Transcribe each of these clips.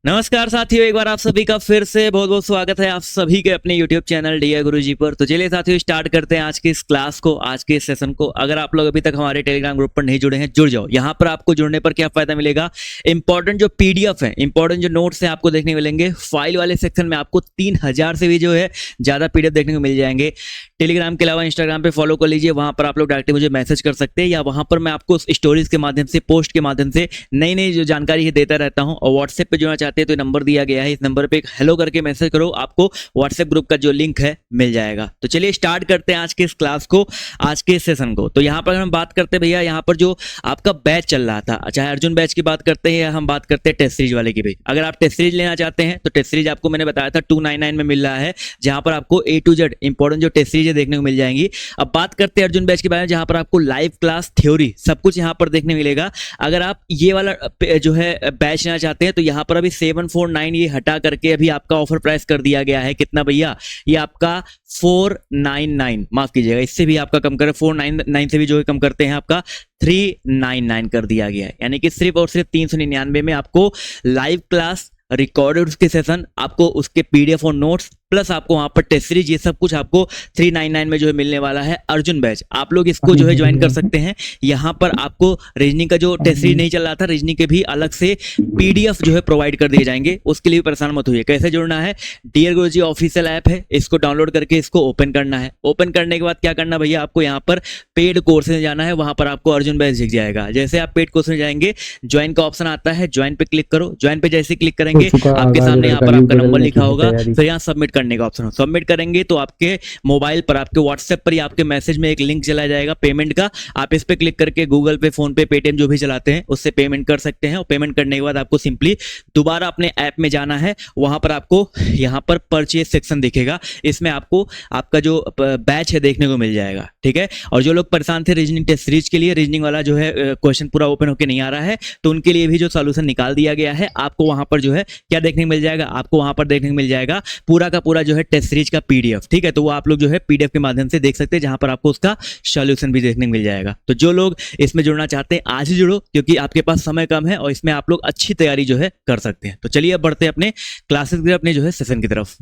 नमस्कार साथियों, एक बार आप सभी का फिर से बहुत बहुत स्वागत है आप सभी के अपने YouTube चैनल डीआर गुरुजी पर। तो चलिए साथियों, स्टार्ट करते हैं आज की इस क्लास को, आज के इस सेशन को। अगर आप लोग अभी तक हमारे टेलीग्राम ग्रुप पर नहीं जुड़े हैं, जुड़ जाओ। यहाँ पर आपको जुड़ने पर क्या फायदा मिलेगा, इंपॉर्टेंट जो PDF है, इंपॉर्टेंट जो नोट्स है आपको देखने मिलेंगे। फाइल वाले सेक्शन में आपको 3000 से भी जो है ज्यादा PDF देखने को मिल जाएंगे। टेलीग्राम के अलावा इंस्टाग्राम पे फॉलो कर लीजिए, वहां पर आप लोग डायरेक्टली मुझे मैसेज कर सकते हैं, या वहां पर मैं आपको स्टोरीज के माध्यम से, पोस्ट के माध्यम से नई नई जो जानकारी है देता रहता हूं। और व्हाट्सएप पे जुड़ना चाहते हैं तो नंबर दिया गया है, इस नंबर पे एक हेलो करके मैसेज करो, आपको व्हाट्सएप ग्रुप का जो लिंक है मिल जाएगा। तो चलिए स्टार्ट करते हैं आज के इस क्लास को, आज के इस सेशन को। तो यहाँ पर हम बात करते हैं भैया, यहाँ पर जो आपका बैच चल रहा था, चाहे अर्जुन बैच की बात करते हैं या हम बात करते हैं टेस्ट सीरीज वाले की भी। अगर आप टेस्ट सीरीज लेना चाहते हैं तो टेस्ट सीरीज आपको मैंने बताया था 299 में मिल रहा है, जहां पर आपको A to Z इंपॉर्टेंट जो टेस्ट सीरीज देखने को मिल जाएंगी। अब बात करते हैं अर्जुन बैच के बारे में, जहां पर आपको लाइव क्लास, थ्योरी सब कुछ यहां पर देखने मिलेगा। अगर आप ये वाला जो है बैच लेना चाहते हैं तो यहां पर अभी 749 ये हटा करके अभी आपका ऑफर प्राइस कर दिया गया है। कितना भैया, ये आपका 499, माफ कीजिएगा, इससे भी आपका कम कर, 499 से भी जो है कम करते हैं, आपका 399 कर दिया गया है। यानी कि सिर्फ और सिर्फ 399 में आपको लाइव क्लास, रिकॉर्डेड उसके सेशन, आपको उसके PDF और नोट्स, प्लस आपको वहां पर टेस्ट सीरीज, ये सब कुछ आपको 399 में जो है मिलने वाला है। अर्जुन बैच आप लोग इसको जो है ज्वाइन कर सकते हैं। यहाँ पर आपको रीजनिंग का जो टेस्ट सीरीज नहीं चल रहा था, रीजनिंग के भी अलग से PDF जो है प्रोवाइड कर दिए जाएंगे, उसके लिए भी परेशान मत होइए। कैसे जुड़ना है, डीआर गुरुजी ऑफिशियल ऐप है, इसको डाउनलोड करके इसको ओपन करना है। ओपन करने के बाद क्या करना भैया, आपको यहाँ पर पेड कोर्स में जाना है, वहां पर आपको अर्जुन बैच दिख जाएगा। जैसे आप पेड कोर्स में जाएंगे, ज्वाइन का ऑप्शन आता है, ज्वाइन पे क्लिक करो। ज्वाइन पे जैसे क्लिक करेंगे आपके सामने यहाँ पर आपका नंबर लिखा होगा, फिर यहाँ सबमिट करने का ऑप्शन हो। सबमिट करेंगे तो आपके मोबाइल पर, आपके व्हाट्सएप पर या आपके मैसेज में एक लिंक चला जाएगा पेमेंट का। आप इस पे क्लिक करके गूगल पे, फोन पे, पेटीएम जो भी चलाते हैं उससे पेमेंट कर सकते हैं। और पेमेंट करने के बाद आपको सिंपली दोबारा अपने ऐप में जाना है, वहां पर आपको यहाँ पर परचेज सेक्शन दिखेगा, इसमें आपको आपका जो बैच है देखने को मिल जाएगा। ठीक है, और जो लोग परेशान थे रीजनिंग टेस्ट सीरीज के लिए, रीजनिंग वाला जो है क्वेश्चन पूरा ओपन होकर नहीं आ रहा है, तो उनके लिए भी जो सॉल्यूशन निकाल दिया गया है, आपको वहां पर जो है क्या देखने को मिल जाएगा, आपको वहां पर देखने को मिल जाएगा पूरा का पूरा जो है टेस्ट सीरीज का PDF। ठीक है, तो वो आप लोग जो है PDF के माध्यम से देख सकते हैं, जहां पर आपको उसका सॉल्यूशन भी देखने को मिल जाएगा। तो जो लोग इसमें जुड़ना चाहते हैं आज ही जुड़ो, क्योंकि आपके पास समय कम है और इसमें आप लोग अच्छी तैयारी जो है कर सकते हैं। तो चलिए अब बढ़ते हैं अपने क्लासेस की, अपने जो है सेशन की तरफ।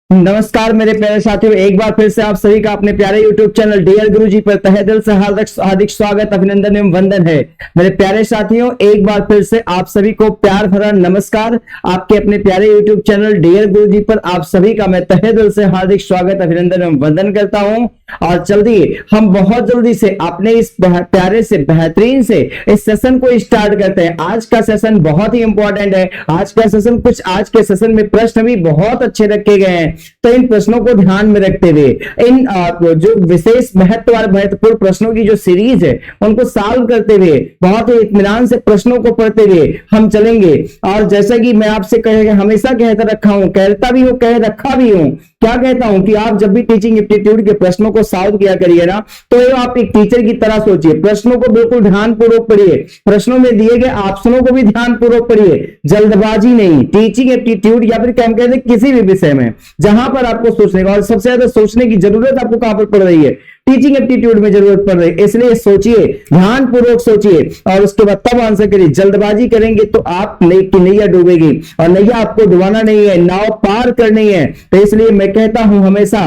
नमस्कार मेरे प्यारे साथियों, एक बार फिर से आप सभी का अपने प्यारे YouTube चैनल डीआर गुरुजी पर तहे दिल से हार्दिक स्वागत, अभिनंदन एवं वंदन है। मेरे प्यारे साथियों, एक बार फिर से आप सभी को प्यार भरा नमस्कार। आपके अपने प्यारे YouTube चैनल डीआर गुरुजी पर आप सभी का मैं तहे दिल से हार्दिक स्वागत, अभिनंदन एवं वंदन करता हूं। और जल्दी हम बहुत जल्दी से अपने इस प्यारे से बेहतरीन से इस सेशन को स्टार्ट करते हैं। आज का सेशन बहुत ही इंपॉर्टेंट है। आज का सेशन, कुछ आज के सेशन में प्रश्न भी बहुत अच्छे रखे गए हैं, तो इन प्रश्नों को ध्यान में रखते हुए इन जो विशेष महत्व वाले महत्वपूर्ण प्रश्नों की जो सीरीज है उनको सॉल्व करते हुए, बहुत ही इत्मीनान से प्रश्नों को पढ़ते हुए हम चलेंगे। और जैसा कि मैं आपसे हमेशा कहता रखा हूं, कहता भी हूं, कह रखा भी हूं, क्या कहता हूं कि आप जब भी टीचिंग एप्टीट्यूड के प्रश्नों को सॉल्व किया करिए ना, तो ये आप एक टीचर की तरह सोचिए। प्रश्नों को बिल्कुल ध्यानपूर्वक पढ़िए, प्रश्नों में दिए गए ऑप्शनों को भी ध्यानपूर्वक पढ़िए, जल्दबाजी नहीं। टीचिंग एप्टीट्यूड या फिर क्या हम कहते हैं किसी भी विषय में जहां पर आपको सोचने का, और सबसे ज्यादा सोचने की जरूरत आपको कहां पर पड़ रही है, टीचिंग एप्टीट्यूड में जरूरत पड़ रही है। इसलिए सोचिए, ध्यानपूर्वक सोचिए और उसके बाद तब आंसर करिए। जल्दबाजी करेंगे तो आप नैया डूबेगी, और नैया आपको डुबाना नहीं है, नाव पार करनी है। तो इसलिए मैं कहता हूं हमेशा,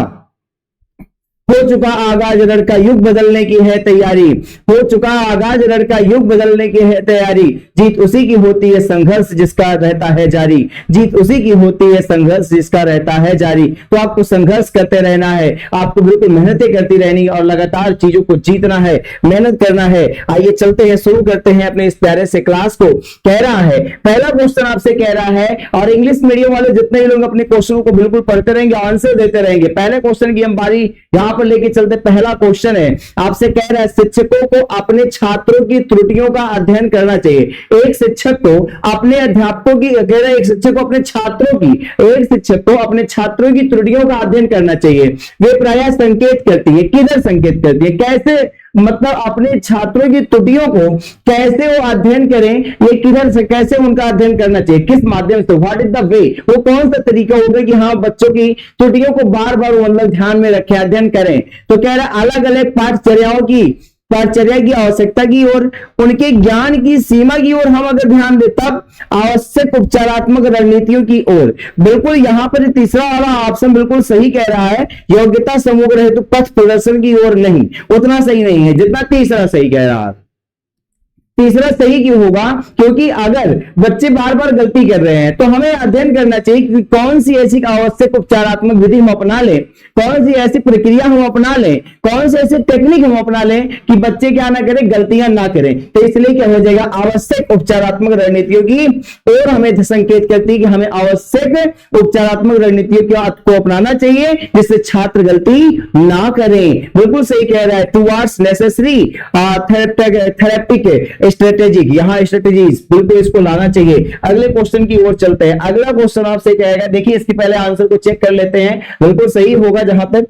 हो चुका आगाज लड़का, युग बदलने की है तैयारी। हो चुका आगाज लड़का, युग बदलने की है तैयारी। जीत उसी की होती है, संघर्ष जिसका रहता है जारी। जीत उसी की होती है, संघर्ष जिसका रहता है जारी। तो आपको संघर्ष करते रहना है, आपको बिल्कुल मेहनतें करती रहनी है और लगातार चीजों को जीतना है, मेहनत करना है। आइए चलते हैं, शुरू करते हैं अपने इस प्यारे से क्लास को। कह रहा है, पहला क्वेश्चन आपसे कह रहा है, और इंग्लिश मीडियम वाले जितने लोग अपने क्वेश्चनों को बिल्कुल पढ़ते रहेंगे, आंसर देते रहेंगे। पहले क्वेश्चन की हम बारी यहां पर लेके चलते। पहला क्वेश्चन है, आपसे कह रहा है, शिक्षकों को अपने छात्रों की त्रुटियों का अध्ययन करना चाहिए। एक शिक्षक को अपने अध्यापकों की, कह रहा है एक शिक्षक को अपने छात्रों की, एक शिक्षक को अपने छात्रों की त्रुटियों का अध्ययन करना चाहिए। वे प्रायः संकेत करती है, किधर संकेत करती है, कैसे, मतलब अपने छात्रों की त्रुटियों को कैसे वो अध्ययन करें, ये किधर से कैसे उनका अध्ययन करना चाहिए, किस माध्यम से, व्हाट इज द वे, वो कौन सा तरीका होगा कि हाँ बच्चों की त्रुटियों को बार बार मतलब ध्यान में रखें, अध्ययन करें। तो कह रहा है अलग अलग पाठचर्याओं की परिचर्या की आवश्यकता की ओर, उनके ज्ञान की सीमा की ओर हम अगर ध्यान दें, तब आवश्यक उपचारात्मक रणनीतियों की ओर। बिल्कुल यहां पर तीसरा वाला ऑप्शन बिल्कुल सही कह रहा है, योग्यता समग्र हेतु पथ प्रदर्शन की ओर नहीं, उतना सही नहीं है जितना तीसरा सही कह रहा है। तीसरा सही क्यों होगा? क्योंकि अगर बच्चे बार बार गलती कर रहे हैं तो हमें अध्ययन करना चाहिए कि कौन सी ऐसी आवश्यक उपचारात्मक विधि हम अपना लें, कौन सी ऐसी प्रक्रिया हम अपना लें, कौन से ऐसे टेक्निक हम अपना लें कि बच्चे क्या ना करें, गलतियां ना करें। तो इसलिए क्या हो जाएगा, आवश्यक उपचारात्मक रणनीतियों की और हमें संकेत करती है कि हमें आवश्यक उपचारात्मक रणनीतियों को अपनाना चाहिए जिससे छात्र गलती ना करें। बिल्कुल सही कह रहा है, टुवर्ड्स नेसेसरी थेरेप्टिक स्ट्रेटेजिक, यहां स्ट्रेटेजीज बिल्कुल इसको लाना चाहिए। अगले क्वेश्चन की ओर चलते हैं। अगला क्वेश्चन आपसे कहेगा, देखिए इसके पहले आंसर को चेक कर लेते हैं, बिल्कुल सही होगा जहां तक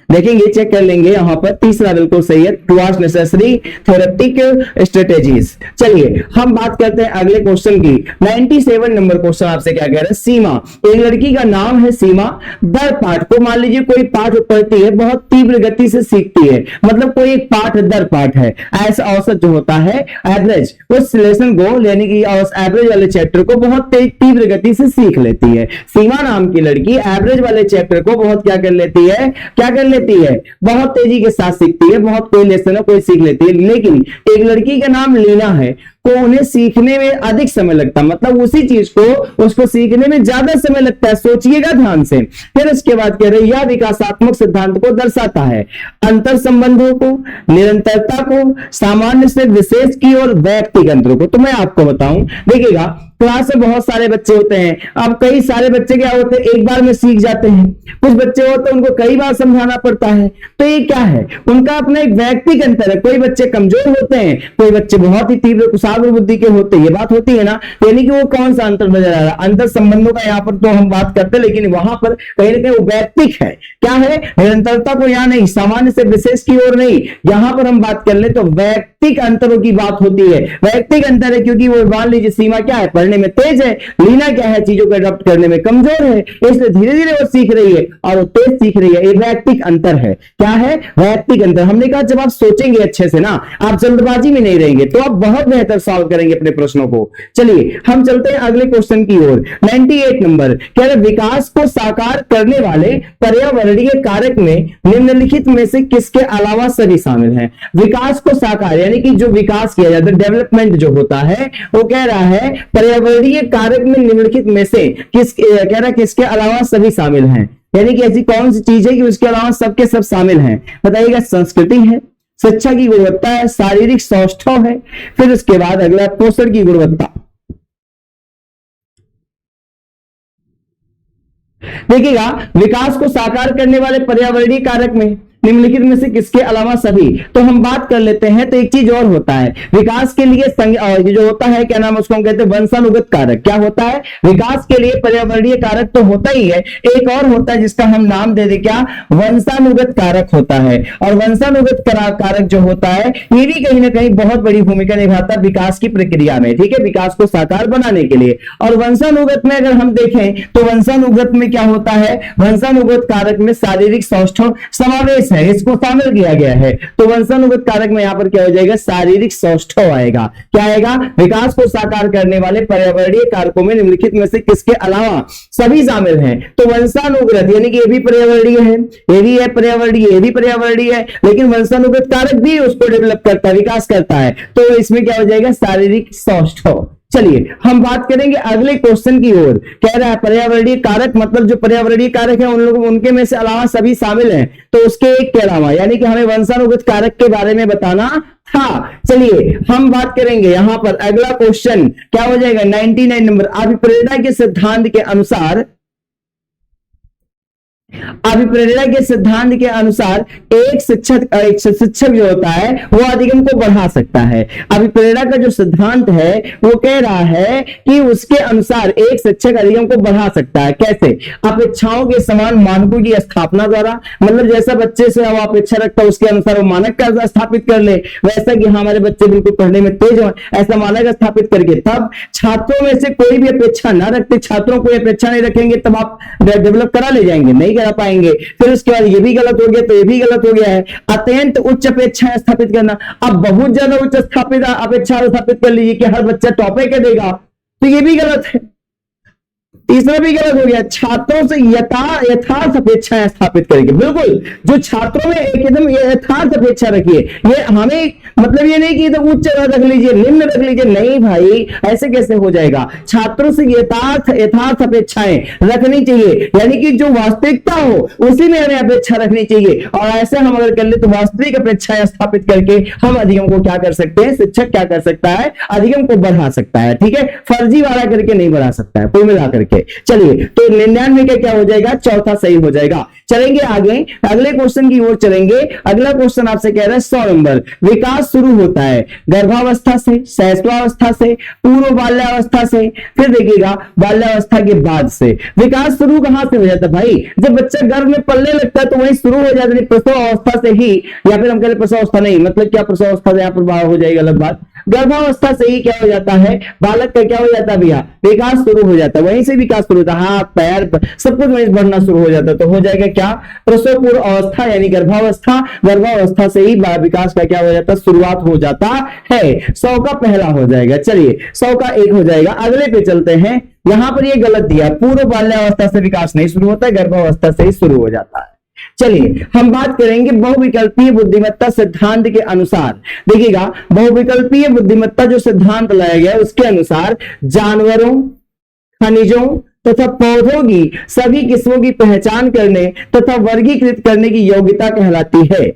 देखेंगे, चेक कर लेंगे। यहां पर तीसरा बिल्कुल सही है, टुवर्ड्स नेसेसरी थेरेप्टिक स्ट्रेटेजीज। चलिए हम बात करते हैं अगले क्वेश्चन की। 97 नंबर क्वेश्चन आपसे क्या कह रहा है, सीमा। एक लड़की का नाम है सीमा, दर पाठ को, मान लीजिए कोई पाठ पढ़ती है, बहुत तीव्र गति से सीखती है, मतलब कोई एक पाठ दर पाठ है, ऐसा औसत जो होता है एवरेज, उस लेसन को यानी कि एवरेज वाले चैप्टर को बहुत तीव्र गति से सीख लेती है। सीमा नाम की लड़की एवरेज वाले चैप्टर को बहुत क्या कर लेती है, क्या कर लेती है, बहुत तेजी के साथ सीखती है, बहुत कोई लेसन है कोई सीख लेती है। लेकिन एक लड़की का नाम लीना है, को उन्हें सीखने में अधिक समय लगता है, मतलब उसी चीज को उसको सीखने में ज्यादा समय लगता है। सोचिएगा ध्यान से। फिर इसके बाद कह रहे, यह विकासात्मक सिद्धांत को दर्शाता है, अंतर संबंधों को, निरंतरता को, सामान्य से विशेष की और वैयक्तिक अंतरों को। तो मैं आपको बताऊं, देखिएगा क्लास में बहुत सारे बच्चे होते हैं, अब कई सारे बच्चे क्या होते हैं, एक बार में सीख जाते हैं, कुछ बच्चे होते हैं उनको कई बार समझाना पड़ता है। तो ये क्या है, उनका अपना एक वैयक्तिक अंतर है। कोई बच्चे कमजोर होते हैं, कोई बच्चे बहुत ही तीव्र कुशाग्र बुद्धि के होते हैं, ये बात होती है ना। यानी कि वो कौन सा अंतर नजर आ रहा है, अंतर संबंधों का यहाँ पर तो हम बात करते हैं, लेकिन वहां पर कहीं ना कहीं वो वैयक्तिक है। क्या है, निरंतरता को यहाँ नहीं, सामान्य से विशेष की ओर नहीं, यहां पर हम बात कर ले तो वैयक्तिक अंतरों की बात होती है। वैयक्तिक अंतर है क्योंकि वो मान लीजिए सीमा क्या है, पढ़ने में तेज है, लीना क्या है, चीजों को अडॉप्ट करने में कमजोर है, इसलिए धीरे धीरे वो सीख रही है और वो तेज सीख रही है। ये वैयक्तिक अंतर है। क्या है, वैयक्तिक अंतर। हमने कहा जब आप सोचेंगे अच्छे से ना, आप जल्दबाजी में नहीं रहेंगे तो आप बहुत बेहतर सॉल्व करेंगे अपने प्रश्नों को। चलिए हम चलते हैं अगले क्वेश्चन की ओर। 98 नंबर कह रहे, विकास को साकार करने वाले पर्यावरणीय कारक में निम्नलिखित में से किसके अलावा सभी शामिल हैं। विकास को साकार यानी कि जो विकास किया जाता है, डेवलपमेंट जो होता है, वो कह रहा है पर्यावरणीय कारक में निम्नलिखित में से कह रहा है किसके अलावा सभी शामिल हैं। यानी कि ऐसी कौन सी चीज है कि उसके अलावा सबके सब शामिल हैं, बताइएगा। संस्कृति है, शिक्षा की गुणवत्ता है, शारीरिक सौष्ठव है, फिर उसके बाद अगला पोषण की गुणवत्ता। देखिएगा, विकास को साकार करने वाले पर्यावरणीय कारक में निम्नलिखित में से किसके अलावा सभी। तो हम बात कर लेते हैं, तो एक चीज और होता है विकास के लिए जो होता है, क्या नाम उसको हम कहते हैं, वंशानुगत कारक। क्या होता है, विकास के लिए पर्यावरणीय कारक तो होता ही है, एक और होता है जिसका हम नाम दे दे, क्या, वंशानुगत कारक होता है। और वंशानुगत कारक जो होता है ये भी कहीं ना कहीं बहुत बड़ी भूमिका निभाता है विकास की प्रक्रिया में, ठीक है, विकास को साकार बनाने के लिए। और वंशानुगत में अगर हम देखें तो वंशानुगत में क्या होता है, वंशानुगत कारक में शारीरिक सौष्ठव समावेश है, इसको शामिल किया गया है। तो वंशानुगत कारक में यहां पर क्या हो जाएगा, शारीरिक सौष्ठव आएगा। क्या आएगा, विकास को साकार करने वाले पर्यावरणीय कारकों में निम्नलिखित में से किसके अलावा सभी शामिल हैं। तो वंशानुगत यानी कि ये भी पर्यावरणीय है, ये भी है पर्यावरणीय, ये भी पर्यावरणीय है, लेकिन वंशानुगत कारक भी उसको डेवलप करता है, विकास करता है। तो इसमें क्या हो जाएगा, शारीरिक सौष्ठव। चलिए हम बात करेंगे अगले क्वेश्चन की ओर। कह रहा है पर्यावरणीय कारक, मतलब जो पर्यावरणीय कारक है उन लोगों उनके में से अलावा सभी शामिल हैं, तो उसके एक के अलावा, यानी कि हमें वंशानुगत कारक के बारे में बताना था। चलिए हम बात करेंगे यहां पर अगला क्वेश्चन क्या हो जाएगा, 99 नंबर। अभिप्रेरणा के सिद्धांत के अनुसार, अभिप्रेरणा के सिद्धांत के अनुसार एक शिक्षक जो होता है वो अधिगम को बढ़ा सकता है। अभिप्रेरणा का जो सिद्धांत है वो कह रहा है कि उसके अनुसार एक शिक्षक अधिगम को बढ़ा सकता है। कैसे, अपेक्षाओं के समान मानकों की स्थापना द्वारा, मतलब जैसा बच्चे से वो अपेक्षा रखता है उसके अनुसार वो मानक का स्थापित कर ले, वैसा कि हमारे बच्चे बिल्कुल पढ़ने में तेज हो, ऐसा मानक स्थापित करके तब छात्रों में से कोई भी अपेक्षा ना रखते, छात्रों को अपेक्षा नहीं रखेंगे तब आप डेवलप करा ले जाएंगे, नहीं करा पाएंगे। फिर उसके बाद ये भी गलत हो गया तो ये भी गलत हो गया है। अत्यंत उच्च अपेक्षाएं स्थापित करना, अब बहुत ज्यादा उच्च स्थापित अपेक्षा स्थापित कर लीजिए कि हर बच्चा टॉपे के देगा, तो ये भी गलत है। तीसरा भी गलत हो गया, छात्रों से यथार्थ अपेक्षाएं स्थापित करेंगे। बिल्कुल, जो छात्रों में एकदम यथार्थ अपेक्षा रखिए, ये हमें मतलब ये नहीं कि तो उच्च रख लीजिए, निम्न रख लीजिए, नहीं भाई, ऐसे कैसे हो जाएगा। छात्रों से यथार्थ अपेक्षाएं रखनी चाहिए, यानी कि जो वास्तविकता हो उसी में हमें अपेक्षा रखनी चाहिए। और ऐसे हम अगर कर ले तो वास्तविक अपेक्षाएं स्थापित करके हम अधिगम को क्या कर सकते हैं, शिक्षक क्या कर सकता है, अधिगम को बढ़ा सकता है। ठीक है, फर्जी वाला करके नहीं बढ़ा सकता है, कुल मिला करके। चलिए, तो 99 का क्या हो जाएगा, चौथा सही हो जाएगा। चलेंगे आगे, अगले क्वेश्चन की ओर चलेंगे। अगला क्वेश्चन आपसे कह रहा है 100 नंबर, विकास शुरू होता है गर्भावस्था से, शैशवावस्था से, पूर्व बाल्यावस्था से, फिर देखिएगा बाल्यावस्था के बाद से। विकास शुरू कहां से हो जाता है भाई, जब बच्चा गर्भ में पलने लगता है तो वहीं शुरू हो जाता है, प्रसव अवस्था से ही, या फिर हम कह रहे प्रसव अवस्था नहीं, मतलब क्या प्रसव अवस्था से यहां पर बाहर हो जाएगी, गलत बात। गर्भावस्था से ही क्या हो जाता है, बालक का क्या हो जाता है भैया, विकास शुरू हो जाता है, वहीं से विकास शुरू होता है, हाथ पैर सब कुछ वहीं बढ़ना शुरू हो जाता है। तो हो जाएगा क्या, प्रसव पूर्व अवस्था यानी गर्भावस्था, गर्भावस्था से ही विकास का क्या हो जाता है, शुरुआत हो जाता है। 100 का पहला हो जाएगा। चलिए 100 का 1 हो जाएगा। अगले पे चलते हैं, यहां पर ये गलत दिया, पूर्व बाल्यावस्था से विकास नहीं शुरू होता है, गर्भावस्था से ही शुरू हो जाता है। चलिए हम बात करेंगे बहुविकल्पीय बुद्धिमत्ता सिद्धांत के अनुसार। देखिएगा, बहुविकल्पीय बुद्धिमत्ता जो सिद्धांत लाया गया उसके अनुसार जानवरों, खनिजों तथा पौधों की सभी किस्मों की पहचान करने तथा वर्गीकृत करने की योग्यता कहलाती है।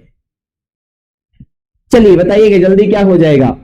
चलिए बताइएगा जल्दी क्या हो जाएगा।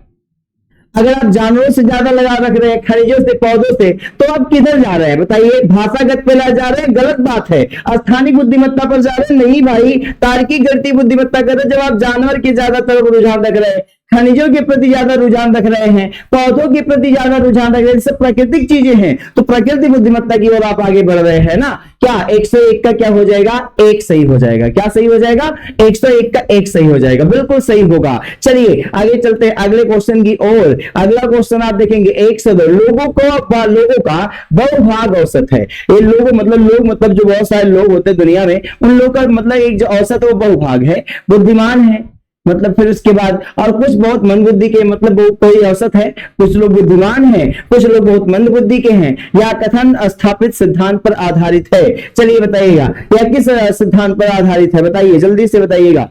अगर आप जानवरों से ज्यादा लगा रख रहे हैं, खनिजों से, पौधों से, तो आप किधर जा रहे हैं बताइए, भाषागत पे जा रहे हैं, गलत बात है। स्थानिक बुद्धिमत्ता पर जा रहे हैं, नहीं भाई, तार्किक गणितीय बुद्धिमत्ता कर रहे हैं। जब आप जानवर के ज्यादा तरफ रुझान रख रहे हैं, खनिजों के प्रति ज्यादा रुझान रख रहे हैं, पौधों के प्रति ज्यादा रुझान रख रहे हैं, सब प्राकृतिक चीजें हैं, तो प्रकृति बुद्धिमत्ता की ओर आप आगे बढ़ रहे हैं ना। क्या 101 का क्या हो जाएगा, 1 सही हो जाएगा। क्या सही हो जाएगा, 101 का 1 सही हो जाएगा, बिल्कुल सही होगा। चलिए आगे चलते हैं अगले क्वेश्चन की ओर। अगला क्वेश्चन आप देखेंगे 1 से 2, लोगों का बहुभाग औसत है। ये लोग मतलब जो बहुत सारे लोग होते हैं दुनिया में, उन लोगों का मतलब एक जो औसत है वो बहुभाग है, बुद्धिमान है, मतलब फिर उसके बाद और कुछ बहुत मंद बुद्धि के, मतलब वो कोई औसत है, कुछ लोग बुद्धिमान हैं, कुछ लोग बहुत मंद बुद्धि के हैं। यह कथन स्थापित सिद्धांत पर आधारित है। चलिए बताइएगा यह किस सिद्धांत पर आधारित है, बताइए जल्दी से बताइएगा।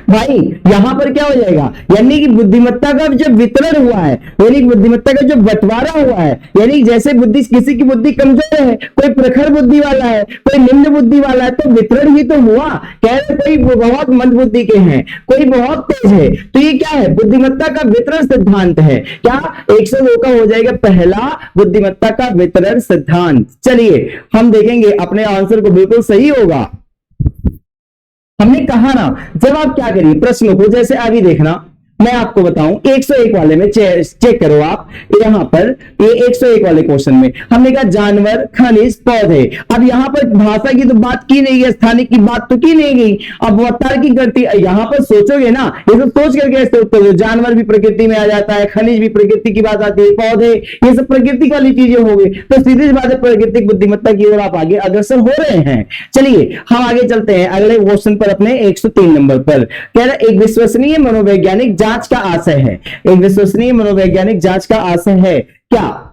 भाई यहां पर क्या हो जाएगा, यानी कि बुद्धिमत्ता का जब वितरण हुआ है, यानी बुद्धिमत्ता का जो बंटवारा हुआ है, यानी जैसे बुद्धि, किसी की बुद्धि कमजोर है, कोई प्रखर बुद्धि वाला है, कोई निम्न बुद्धि वाला है, तो वितरण ही तो हुआ। कह रहे कोई बहुत मंद बुद्धि के हैं, कोई बहुत तेज है, तो ये क्या है, बुद्धिमत्ता का वितरण सिद्धांत है। क्या 102 का हो जाएगा पहला, बुद्धिमत्ता का वितरण सिद्धांत। चलिए हम देखेंगे अपने आंसर को, बिल्कुल सही होगा। हमने कहा ना, जब आप क्या करिए प्रश्नों को, जैसे अभी देखना मैं आपको बताऊं 101 वाले में चेक करो आप, यहां पर ये 101 वाले क्वेश्चन में हमने कहा जानवर, खनिज, पौधे। अब यहां पर भाषा की तो बात की नहीं है, स्थानिक की बात तो की नहीं गई। अब तार्किक गणित यहां पर सोचोगे ना, ये सब सोच करके ऐसे उत्तर दो। जानवर भी प्रकृति में आ जाता है, खनिज भी प्रकृति की बात आती है, पौधे, ये सब प्रकृति वाली चीजें हो गई, तो सीधी बात है प्राकृतिक बुद्धिमत्ता की ओर आप आगे अग्रसर हो रहे हैं। चलिए हम आगे चलते हैं अगले क्वेश्चन पर, अपने 103 नंबर पर। कह रहा एक विश्वसनीय मनोवैज्ञानिक जांच का आशय है। एक विश्वसनीय मनोवैज्ञानिक जांच का आशय है क्या,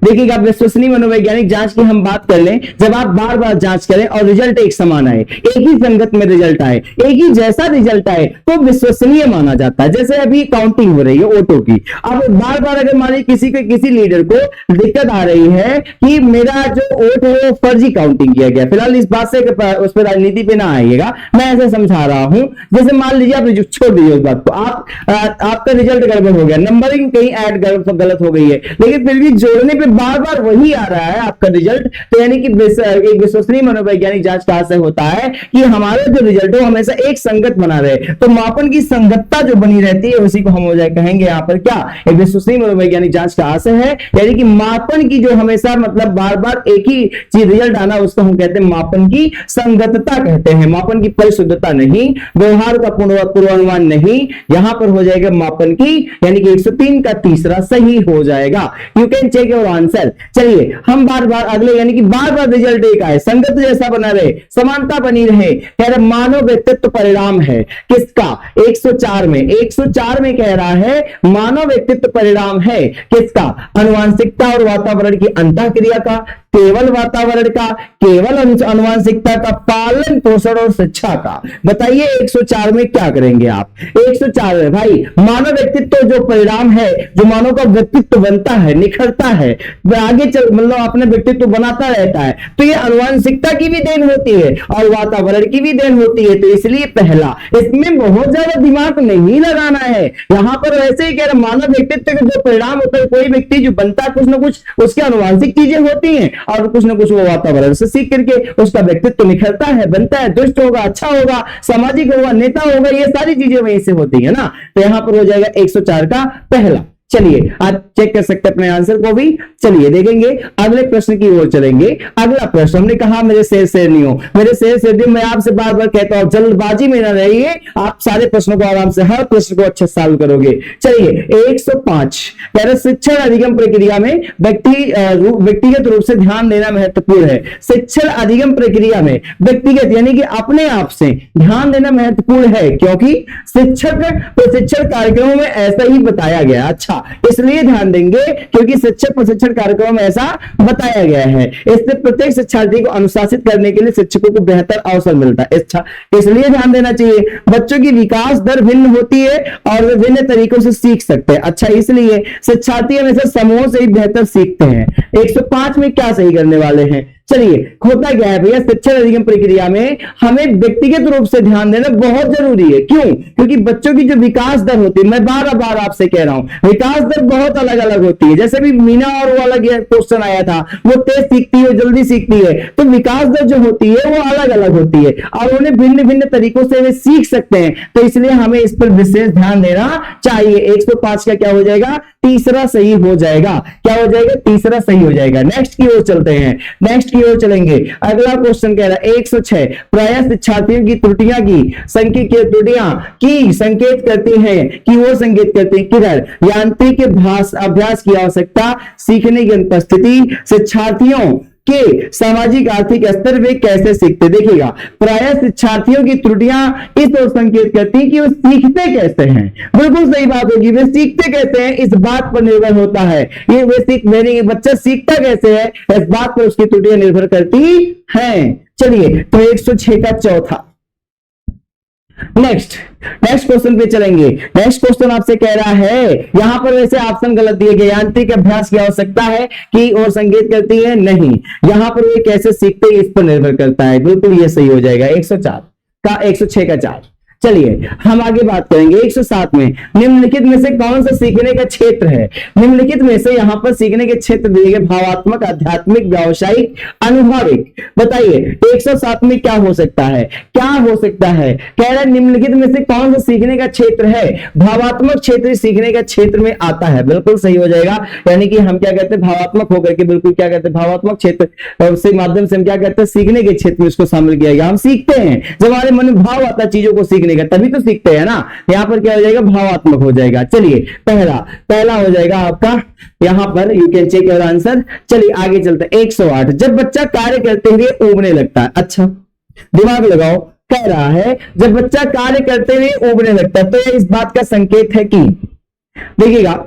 देखिएगा विश्वसनीय मनोवैज्ञानिक जांच की हम बात कर लें, जब आप बार बार जांच करें और रिजल्ट एक समान आए, एक ही संगत में रिजल्ट आए, एक ही जैसा रिजल्ट आए, तो विश्वसनीय माना जाता है। जैसे अभी काउंटिंग हो रही है वोटों की, अब बार बार अगर मान लीजिए किसी लीडर को दिक्कत आ रही है कि मेरा जो वोट है वो फर्जी काउंटिंग किया गया, फिलहाल इस बात से उस पर राजनीति पे ना आइएगा, मैं ऐसे समझा रहा हूं। जैसे मान लीजिए आप छोड़ दीजिए उस बात को, आपका रिजल्ट गड़बड़ हो गया, नंबरिंग कहीं ऐड गलत हो गई है, लेकिन फिर भी जोड़ने पे बार बार वही आ रहा है आपका रिजल्ट, तो यानी कि एक विश्वसनीय मनोवैज्ञानिक जांच कहां से होता है कि हमारा जो रिजल्ट है हमेशा एक संगत बना रहे। तो मापन की संगतता जो बनी रहती है उसी को हम हो जाए कहेंगे यहां पर क्या, एक विश्वसनीय मनोवैज्ञानिक जांच कहां से है, यानी कि मापन की जो हमेशा मतलब बार बार एक ही चीज रिजल्ट आना, उसको हम कहते हैं मापन की संगतता कहते हैं। मापन की परिशुद्धता नहीं, व्यवहार का पूर्वानुमान नहीं, यहां पर हो जाएगा मापन की, यानी कि 103 का तीसरा सही हो जाएगा। You can check your answer. चलिए हम बार बार अगले, यानी कि बार बार रिजल्ट एक आए, संगत जैसा बना रहे, समानता बनी रहे। कह रहे मानव व्यक्तित्व परिणाम है किसका, 104 में, 104 में कह रहा है मानव व्यक्तित्व परिणाम है किसका, अनुवांशिकता और वातावरण की अंतःक्रिया का, केवल वातावरण का, केवल अनुवांशिकता का, पालन पोषण और शिक्षा का। बताइए 104 में क्या करेंगे आप। 104 में भाई मानव व्यक्तित्व जो परिणाम है, जो मानव का व्यक्तित्व बनता है, निखरता है, आगे चल मतलब अपने व्यक्तित्व बनाता रहता है, तो ये अनुवांशिकता की भी देन होती है और वातावरण की भी देन होती है। तो इसलिए पहला, इसमें बहुत ज्यादा दिमाग नहीं लगाना है। यहां पर वैसे ही कह रहे मानव व्यक्तित्व का जो परिणाम होता है, कोई व्यक्ति जो बनता है कुछ ना कुछ उसकी अनुवांशिक चीजें होती हैं और कुछ ना कुछ वो वातावरण से सीख करके उसका व्यक्तित्व निखरता है, बनता है, दुष्ट होगा, अच्छा होगा, सामाजिक होगा, नेता होगा, ये सारी चीजें वहीं से होती है ना। तो यहां पर हो जाएगा 104 का पहला। चलिए आज चेक कर सकते हैं अपने आंसर को भी। चलिए देखेंगे अगले प्रश्न की ओर चलेंगे। अगला प्रश्न, हमने कहा मेरे शेर शेरनियों, मेरे शेर शेरनियों, मैं आपसे बार बार कहता हूं जल्दबाजी में ना रहिए, आप सारे प्रश्नों को आराम से, हर प्रश्न को अच्छे सॉल्व करोगे। चलिए 105 कह रहे शिक्षण अधिगम प्रक्रिया में व्यक्तिगत रूप से ध्यान देना महत्वपूर्ण है। शिक्षण अधिगम प्रक्रिया में व्यक्तिगत यानी कि अपने आप से ध्यान देना महत्वपूर्ण है, क्योंकि शिक्षक प्रशिक्षण कार्यक्रमों में ऐसा ही बताया गया। अच्छा, इसलिए ध्यान देंगे क्योंकि शिक्षक प्रशिक्षण कार्यक्रम में ऐसा बताया गया है। इससे प्रत्येक शिक्षार्थी को अनुशासित करने के लिए शिक्षकों को बेहतर अवसर मिलता है। इसलिए ध्यान देना चाहिए। बच्चों की विकास दर भिन्न होती है और वे भिन्न तरीकों से सीख सकते हैं। अच्छा, इसलिए शिक्षार्थी हमेशा समूह से ही बेहतर सीखते हैं। 105 में क्या सही करने वाले हैं। चलिए होता क्या है भैया, शिक्षण अधिगम प्रक्रिया में हमें व्यक्तिगत रूप से ध्यान देना बहुत जरूरी है। क्यों? क्योंकि बच्चों की जो विकास दर होती है, मैं बार बार आपसे कह रहा हूं विकास दर बहुत अलग अलग होती है। जैसे भी मीना और वो अलग क्वेश्चन आया था, वो तेज सीखती है, जल्दी सीखती है, तो विकास दर जो होती है वो अलग अलग होती है और उन्हें भिन्न भिन्न तरीकों से वे सीख सकते हैं। तो इसलिए हमें इस पर विशेष ध्यान देना चाहिए। 105 का क्या हो जाएगा, तीसरा सही हो जाएगा। क्या हो जाएगा, तीसरा सही हो जाएगा। नेक्स्ट की ओर चलते हैं, नेक्स्ट की ओर चलेंगे। अगला क्वेश्चन कह रहा है 106 प्रायः शिक्षार्थियों की त्रुटियां की त्रुटियां की संकेत करती हैं कि वो संकेत करती हैं किधर, यांत्रिक अभ्यास की आवश्यकता, सीखने की अनुपस्थिति, शिक्षार्थियों के सामाजिक आर्थिक स्तर वे कैसे सीखते। देखिएगा प्रायः शिक्षार्थियों की त्रुटियां इस ओर संकेत करती हैं कि वो सीखते कैसे हैं। बिल्कुल सही बात होगी, वे सीखते कैसे हैं इस बात पर निर्भर होता है। ये वे बच्चा सीखता कैसे है इस बात पर उसकी त्रुटियां निर्भर करती हैं। चलिए तो 106 का चौथा। नेक्स्ट क्वेश्चन पे चलेंगे। नेक्स्ट क्वेश्चन आपसे कह रहा है, यहां पर वैसे ऑप्शन गलत दिए गए। यांत्रिक अभ्यास की आवश्यकता है कि और संकेत करती है, नहीं। यहां पर वे कैसे सीखते हैं इस पर निर्भर करता है। बिल्कुल ये सही हो जाएगा। 106 का 4। चलिए हम आगे बात करेंगे 107 में। निम्नलिखित में से कौन सा सीखने का क्षेत्र है। निम्नलिखित में से यहां पर सीखने के क्षेत्र दिए गए भावात्मक, आध्यात्मिक, व्यावसायिक, अनुभविक। बताइए 107 में क्या हो सकता है, क्या हो सकता है। कह रहा है निम्नलिखित में से कौन सा सीखने का क्षेत्र है। भावात्मक क्षेत्र सीखने का क्षेत्र में आता है। बिल्कुल सही हो जाएगा। यानी कि हम क्या कहते हैं, भावात्मक होकर के बिल्कुल क्या कहते हैं, भावात्मक क्षेत्र से माध्यम से हम क्या कहते हैं, सीखने के क्षेत्र में इसको शामिल किया गया। हम सीखते हैं, जब हमारे मन में भाव आता है चीजों को सीखने का, तभी तो सीखते हैं ना। यहां पर क्या हो जाएगा, भावात्मक हो जाएगा। चलिए पहला हो जाएगा आपका यहां पर। You can check your answer. चलिए आगे चलते हैं। 108 जब बच्चा कार्य करते हुए ऊबने लगता है। अच्छा दिमाग लगाओ, कह रहा है जब बच्चा कार्य करते हुए ऊबने लगता है, तो यह इस बात का संकेत है कि, देखिएगा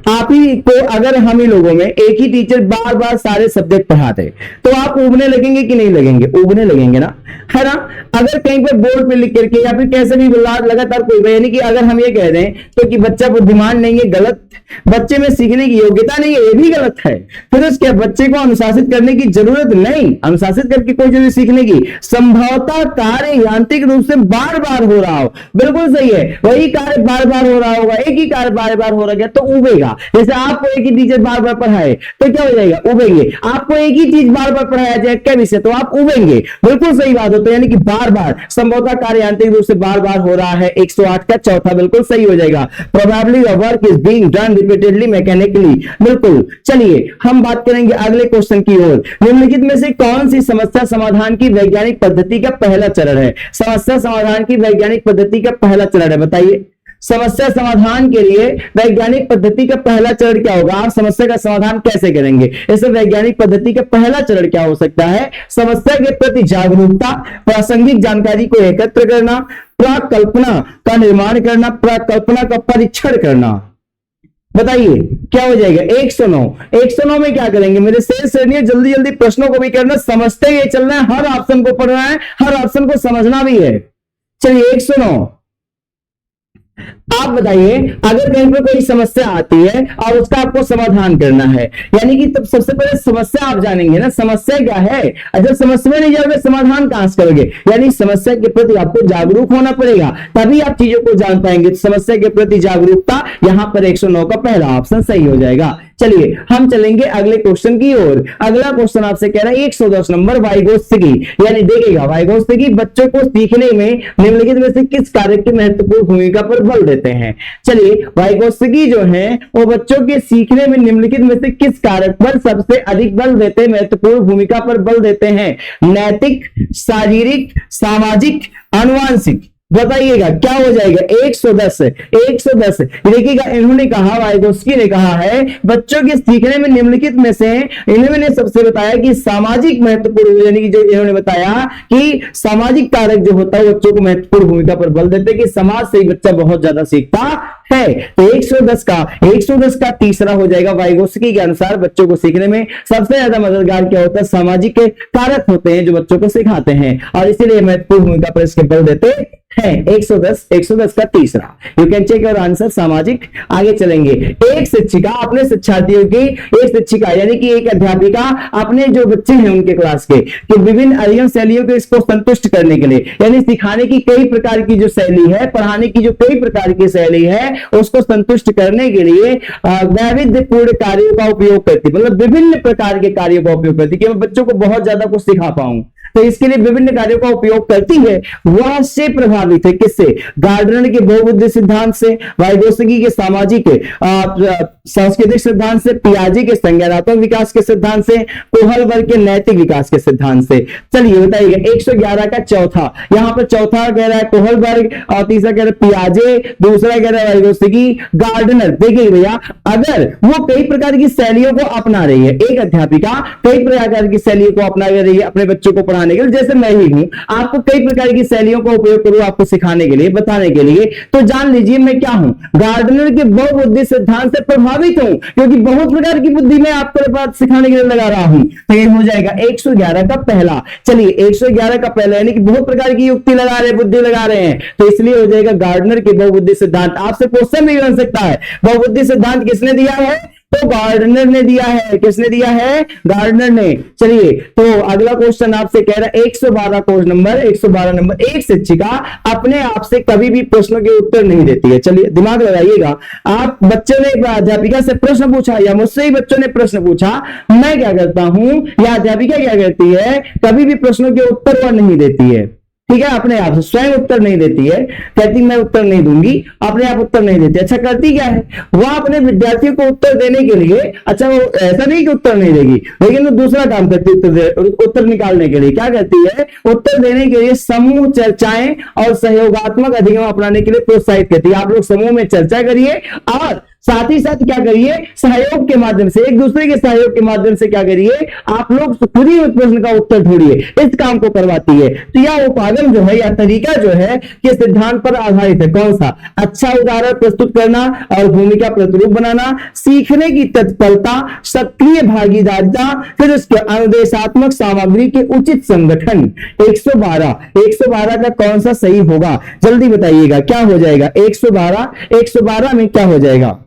आप ही को अगर हम ही लोगों में एक ही टीचर बार बार सारे सब्जेक्ट पढ़ाते तो आप उबने लगेंगे कि नहीं लगेंगे, उबने लगेंगे ना, है ना। अगर कहीं पर बोर्ड पे लिख करके या फिर कैसे भी लगातार कोई, यानी कि अगर हम ये कह दें तो कि बच्चा बुद्धिमान नहीं है, गलत, बच्चे में सीखने की योग्यता नहीं है, ये भी गलत है। फिर उसके बच्चे को अनुशासित करने की जरूरत नहीं, अनुशासित करके कोई जरूरी सीखने की, संभवतः कार्य यांत्रिक रूप से बार बार हो रहा हो। बिल्कुल सही है, वही कार्य बार बार हो रहा होगा, एक ही कार्य बार बार हो रहा है तो उबे उबेगा। जैसे आपको एक ही टीचर बार बार पढ़ाए तो क्या हो जाएगा, उबेंगे। आपको एक ही चीज बार बार पढ़ाया जाए क्या विषय, तो आप उबेंगे। बिल्कुल सही बात होता है, यानी कि बार बार, संभवतः कार्य यांत्रिक रूप से बार बार हो रहा है। 108 का चौथा बिल्कुल सही हो जाएगा। Probably the work is being done repeatedly mechanically, बिल्कुल। चलिए हम बात करेंगे अगले क्वेश्चन की ओर। निम्नलिखित में से कौन सी समस्या समाधान की वैज्ञानिक पद्धति का पहला चरण है? समस्या समाधान की वैज्ञानिक पद्धति का पहला चरण है, बताइए। समस्या समाधान के लिए वैज्ञानिक पद्धति का पहला चरण क्या होगा? आप समस्या का समाधान कैसे करेंगे? इस वैज्ञानिक पद्धति का पहला चरण क्या हो सकता है? समस्या के प्रति जागरूकता, प्रासंगिक जानकारी को एकत्र करना, प्राकल्पना का निर्माण करना, प्राकल्पना का परीक्षण करना। बताइए क्या हो जाएगा? 109। 109 में क्या करेंगे मेरे शेष श्रेणी? जल्दी जल्दी प्रश्नों को भी करना, समझते हुए चलना है, हर ऑप्शन को पढ़ना है, हर ऑप्शन को समझना भी है। चलिए 109 आप बताइए, अगर कहीं पर कोई समस्या आती है और उसका आपको समाधान करना है, यानी कि तब सबसे पहले समस्या आप जानेंगे ना, समस्या क्या है। जब समस्या नहीं जाओगे समाधान कहां से करोगे? यानी समस्या के प्रति आपको जागरूक होना पड़ेगा, तभी आप चीजों को जान पाएंगे। तो समस्या के प्रति जागरूकता, यहां पर 109 का पहला ऑप्शन सही हो जाएगा। चलिए हम चलेंगे अगले क्वेश्चन की ओर। अगला क्वेश्चन आपसे कह रहा है 110 नंबर, वाइगोत्स्की, यानी देखिएगा वाइगोत्स्की बच्चों को सीखने में निम्नलिखित में से किस कार्य की महत्वपूर्ण भूमिका पर बल देते हैं? चलिए वाइगोत्स्की जो है वो बच्चों के सीखने में निम्नलिखित में से किस कारक पर सबसे अधिक बल देते हैं, महत्वपूर्ण भूमिका पर बल देते हैं? नैतिक, शारीरिक, सामाजिक, आनुवांशिक। बताइएगा क्या हो जाएगा? 110। 110 देखिएगा, इन्होंने कहा, वाइगोत्स्की ने कहा है बच्चों के सीखने में निम्नलिखित में से इन्होंने सबसे बताया कि सामाजिक महत्वपूर्ण, यानी कि जो इन्होंने बताया कि सामाजिक कारक जो होता है बच्चों को महत्वपूर्ण भूमिका पर बल देते हैं कि समाज से ही बच्चा बहुत ज्यादा सीखता है। तो 110 का तीसरा हो जाएगा। वाइगोत्स्की के अनुसार बच्चों को सीखने में सबसे ज्यादा मददगार क्या होता है? सामाजिक कारक होते हैं जो बच्चों को सिखाते हैं, और इसीलिए महत्वपूर्ण भूमिका पर इसके बल देते हैं। 110 का तीसरा, you can check your answer, सामाजिक। आगे चलेंगे। एक शिक्षिका अपने शिक्षार्थियों की, एक शिक्षिका यानी कि एक अध्यापिका अपने जो बच्चे हैं उनके क्लास के, कि विभिन्न अध्ययन शैलियों को इसको संतुष्ट करने के लिए, यानी सिखाने की कई प्रकार की जो शैली है, पढ़ाने की जो कई प्रकार की शैली है, उसको संतुष्ट करने के लिए वैविध्यपूर्ण कार्यों का उपयोग करती, मतलब विभिन्न प्रकार के कार्यों का उपयोग करती, कि मैं बच्चों को बहुत ज्यादा कुछ सिखा पाऊं, तो इसके लिए विभिन्न कार्यों का उपयोग करती है। वह से प्रभावित है, किससे? गार्डनर के बहुबुद्धि सिद्धांत से, वाइगोत्स्की के सामाजिक सांस्कृतिक सिद्धांत से, पियाजे के संज्ञानात्मक विकास के सिद्धांत से, कोहलबर्ग के नैतिक विकास के सिद्धांत से। चलिए बताइएगा 111 का चौथा, यहां पर चौथा कह रहा है कोहलबर्ग, और तीसरा कह रहा है पियाजे, दूसरा कह रहा है वाइगोत्स्की। गार्डनर देखिए भैया, अगर वो कई प्रकार की शैलियों को अपना रही है, एक अध्यापिका कई प्रकार की शैलियों को अपना रही है अपने बच्चों को पढ़ाने के लिए, जैसे मैं ही हूं, आपको कई प्रकार की शैलियों का उपयोग करूं आपको सिखाने के लिए, बताने के लिए, तो जान लीजिए मैं क्या हूं? गार्डनर के बहुबुद्धि सिद्धांत से प्रभावित हूं, क्योंकि बहुत प्रकार की बुद्धि में आपको बात सिखाने के लिए लगा रहा हूं। तो ये हो जाएगा 111 का पहला। चलिए 111 का पहला, यानी कि बहुत प्रकार की युक्ति लगा रहे हैं, बुद्धि लगा रहे हैं, तो इसलिए हो जाएगा गार्डनर के बहुबुद्धि सिद्धांत। आपसे क्वेश्चन भी बन सकता है, बहुबुद्धि सिद्धांत किसने दिया है? तो गार्डनर ने दिया है। किसने दिया है? गार्डनर ने। चलिए तो अगला क्वेश्चन आपसे कह रहा है 112 क्वेश्चन नंबर, 112 नंबर, एक शिक्षिका अपने आप से कभी भी प्रश्नों के उत्तर नहीं देती है। चलिए दिमाग लगाइएगा, आप बच्चों ने अध्यापिका से प्रश्न पूछा या मुझसे ही बच्चों ने प्रश्न पूछा, मैं क्या करता हूं या अध्यापिका क्या करती है? कभी भी प्रश्नों के उत्तर वह नहीं देती है, ठीक है, अपने आप से स्वयं उत्तर नहीं देती है, कहती मैं उत्तर नहीं दूंगी, अपने आप उत्तर नहीं देती। अच्छा करती क्या है? वह अपने विद्यार्थियों को उत्तर देने के लिए, अच्छा वो ऐसा नहीं कि उत्तर नहीं देगी, लेकिन वो दूसरा काम करती है, उत्तर निकालने के लिए क्या करती है? उत्तर देने के लिए समूह चर्चाएं और सहयोगात्मक अधिगम अपनाने के लिए प्रोत्साहित करती है। आप लोग समूह में चर्चा करिए और साथ ही साथ क्या करिए? सहयोग के माध्यम से, एक दूसरे के सहयोग के माध्यम से क्या करिए? आप लोग खुद ही उस प्रश्न का उत्तर ढूंढिए, इस काम को करवाती है। तो यह उपागम जो है या तरीका जो है किस सिद्धांत पर आधारित है? कौन सा? अच्छा उदाहरण प्रस्तुत करना और भूमिका प्रतिरूप बनाना, सीखने की तत्परता, सक्रिय भागीदारिता, फिर उसके अनुदेशात्मक सामग्री के उचित संगठन। 112 का कौन सा सही होगा? जल्दी बताइएगा क्या हो जाएगा? 112 में क्या हो जाएगा?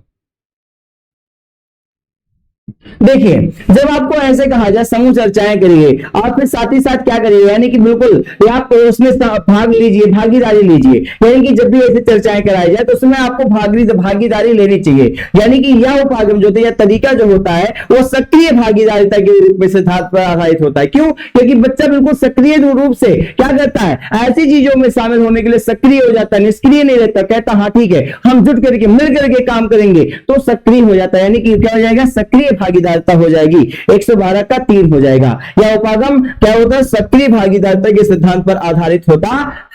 देखिए, जब आपको ऐसे कहा जाए समूह चर्चाएं करिए और फिर साथ ही साथ क्या करिए, यानी कि बिल्कुल आप उसमें भाग लीजिए, भागीदारी लीजिए। यानी कि जब भी ऐसे चर्चाएं कराई जाए तो उसमें आपको भागीदारी लेनी चाहिए। यानी कि यह उपागम जो होता है, यह तरीका जो होता है, वो सक्रिय भागीदारिता के रूप में सिद्धांत पर आधारित होता है। क्यों? क्योंकि बच्चा बिल्कुल सक्रिय रूप से क्या करता है, ऐसी चीजों में शामिल होने के लिए सक्रिय हो जाता है, निष्क्रिय नहीं रहता। कहता हाँ ठीक है, हम जुट करके मिल करके काम करेंगे, तो सक्रिय हो जाता है। यानी कि क्या हो जाएगा, सक्रिय भागीदारिता हो जाएगी। 112 का 3 हो जाएगा। यह उपागम क्या होता है, सक्रिय भागीदारिता के सिद्धांत पर आधारित होता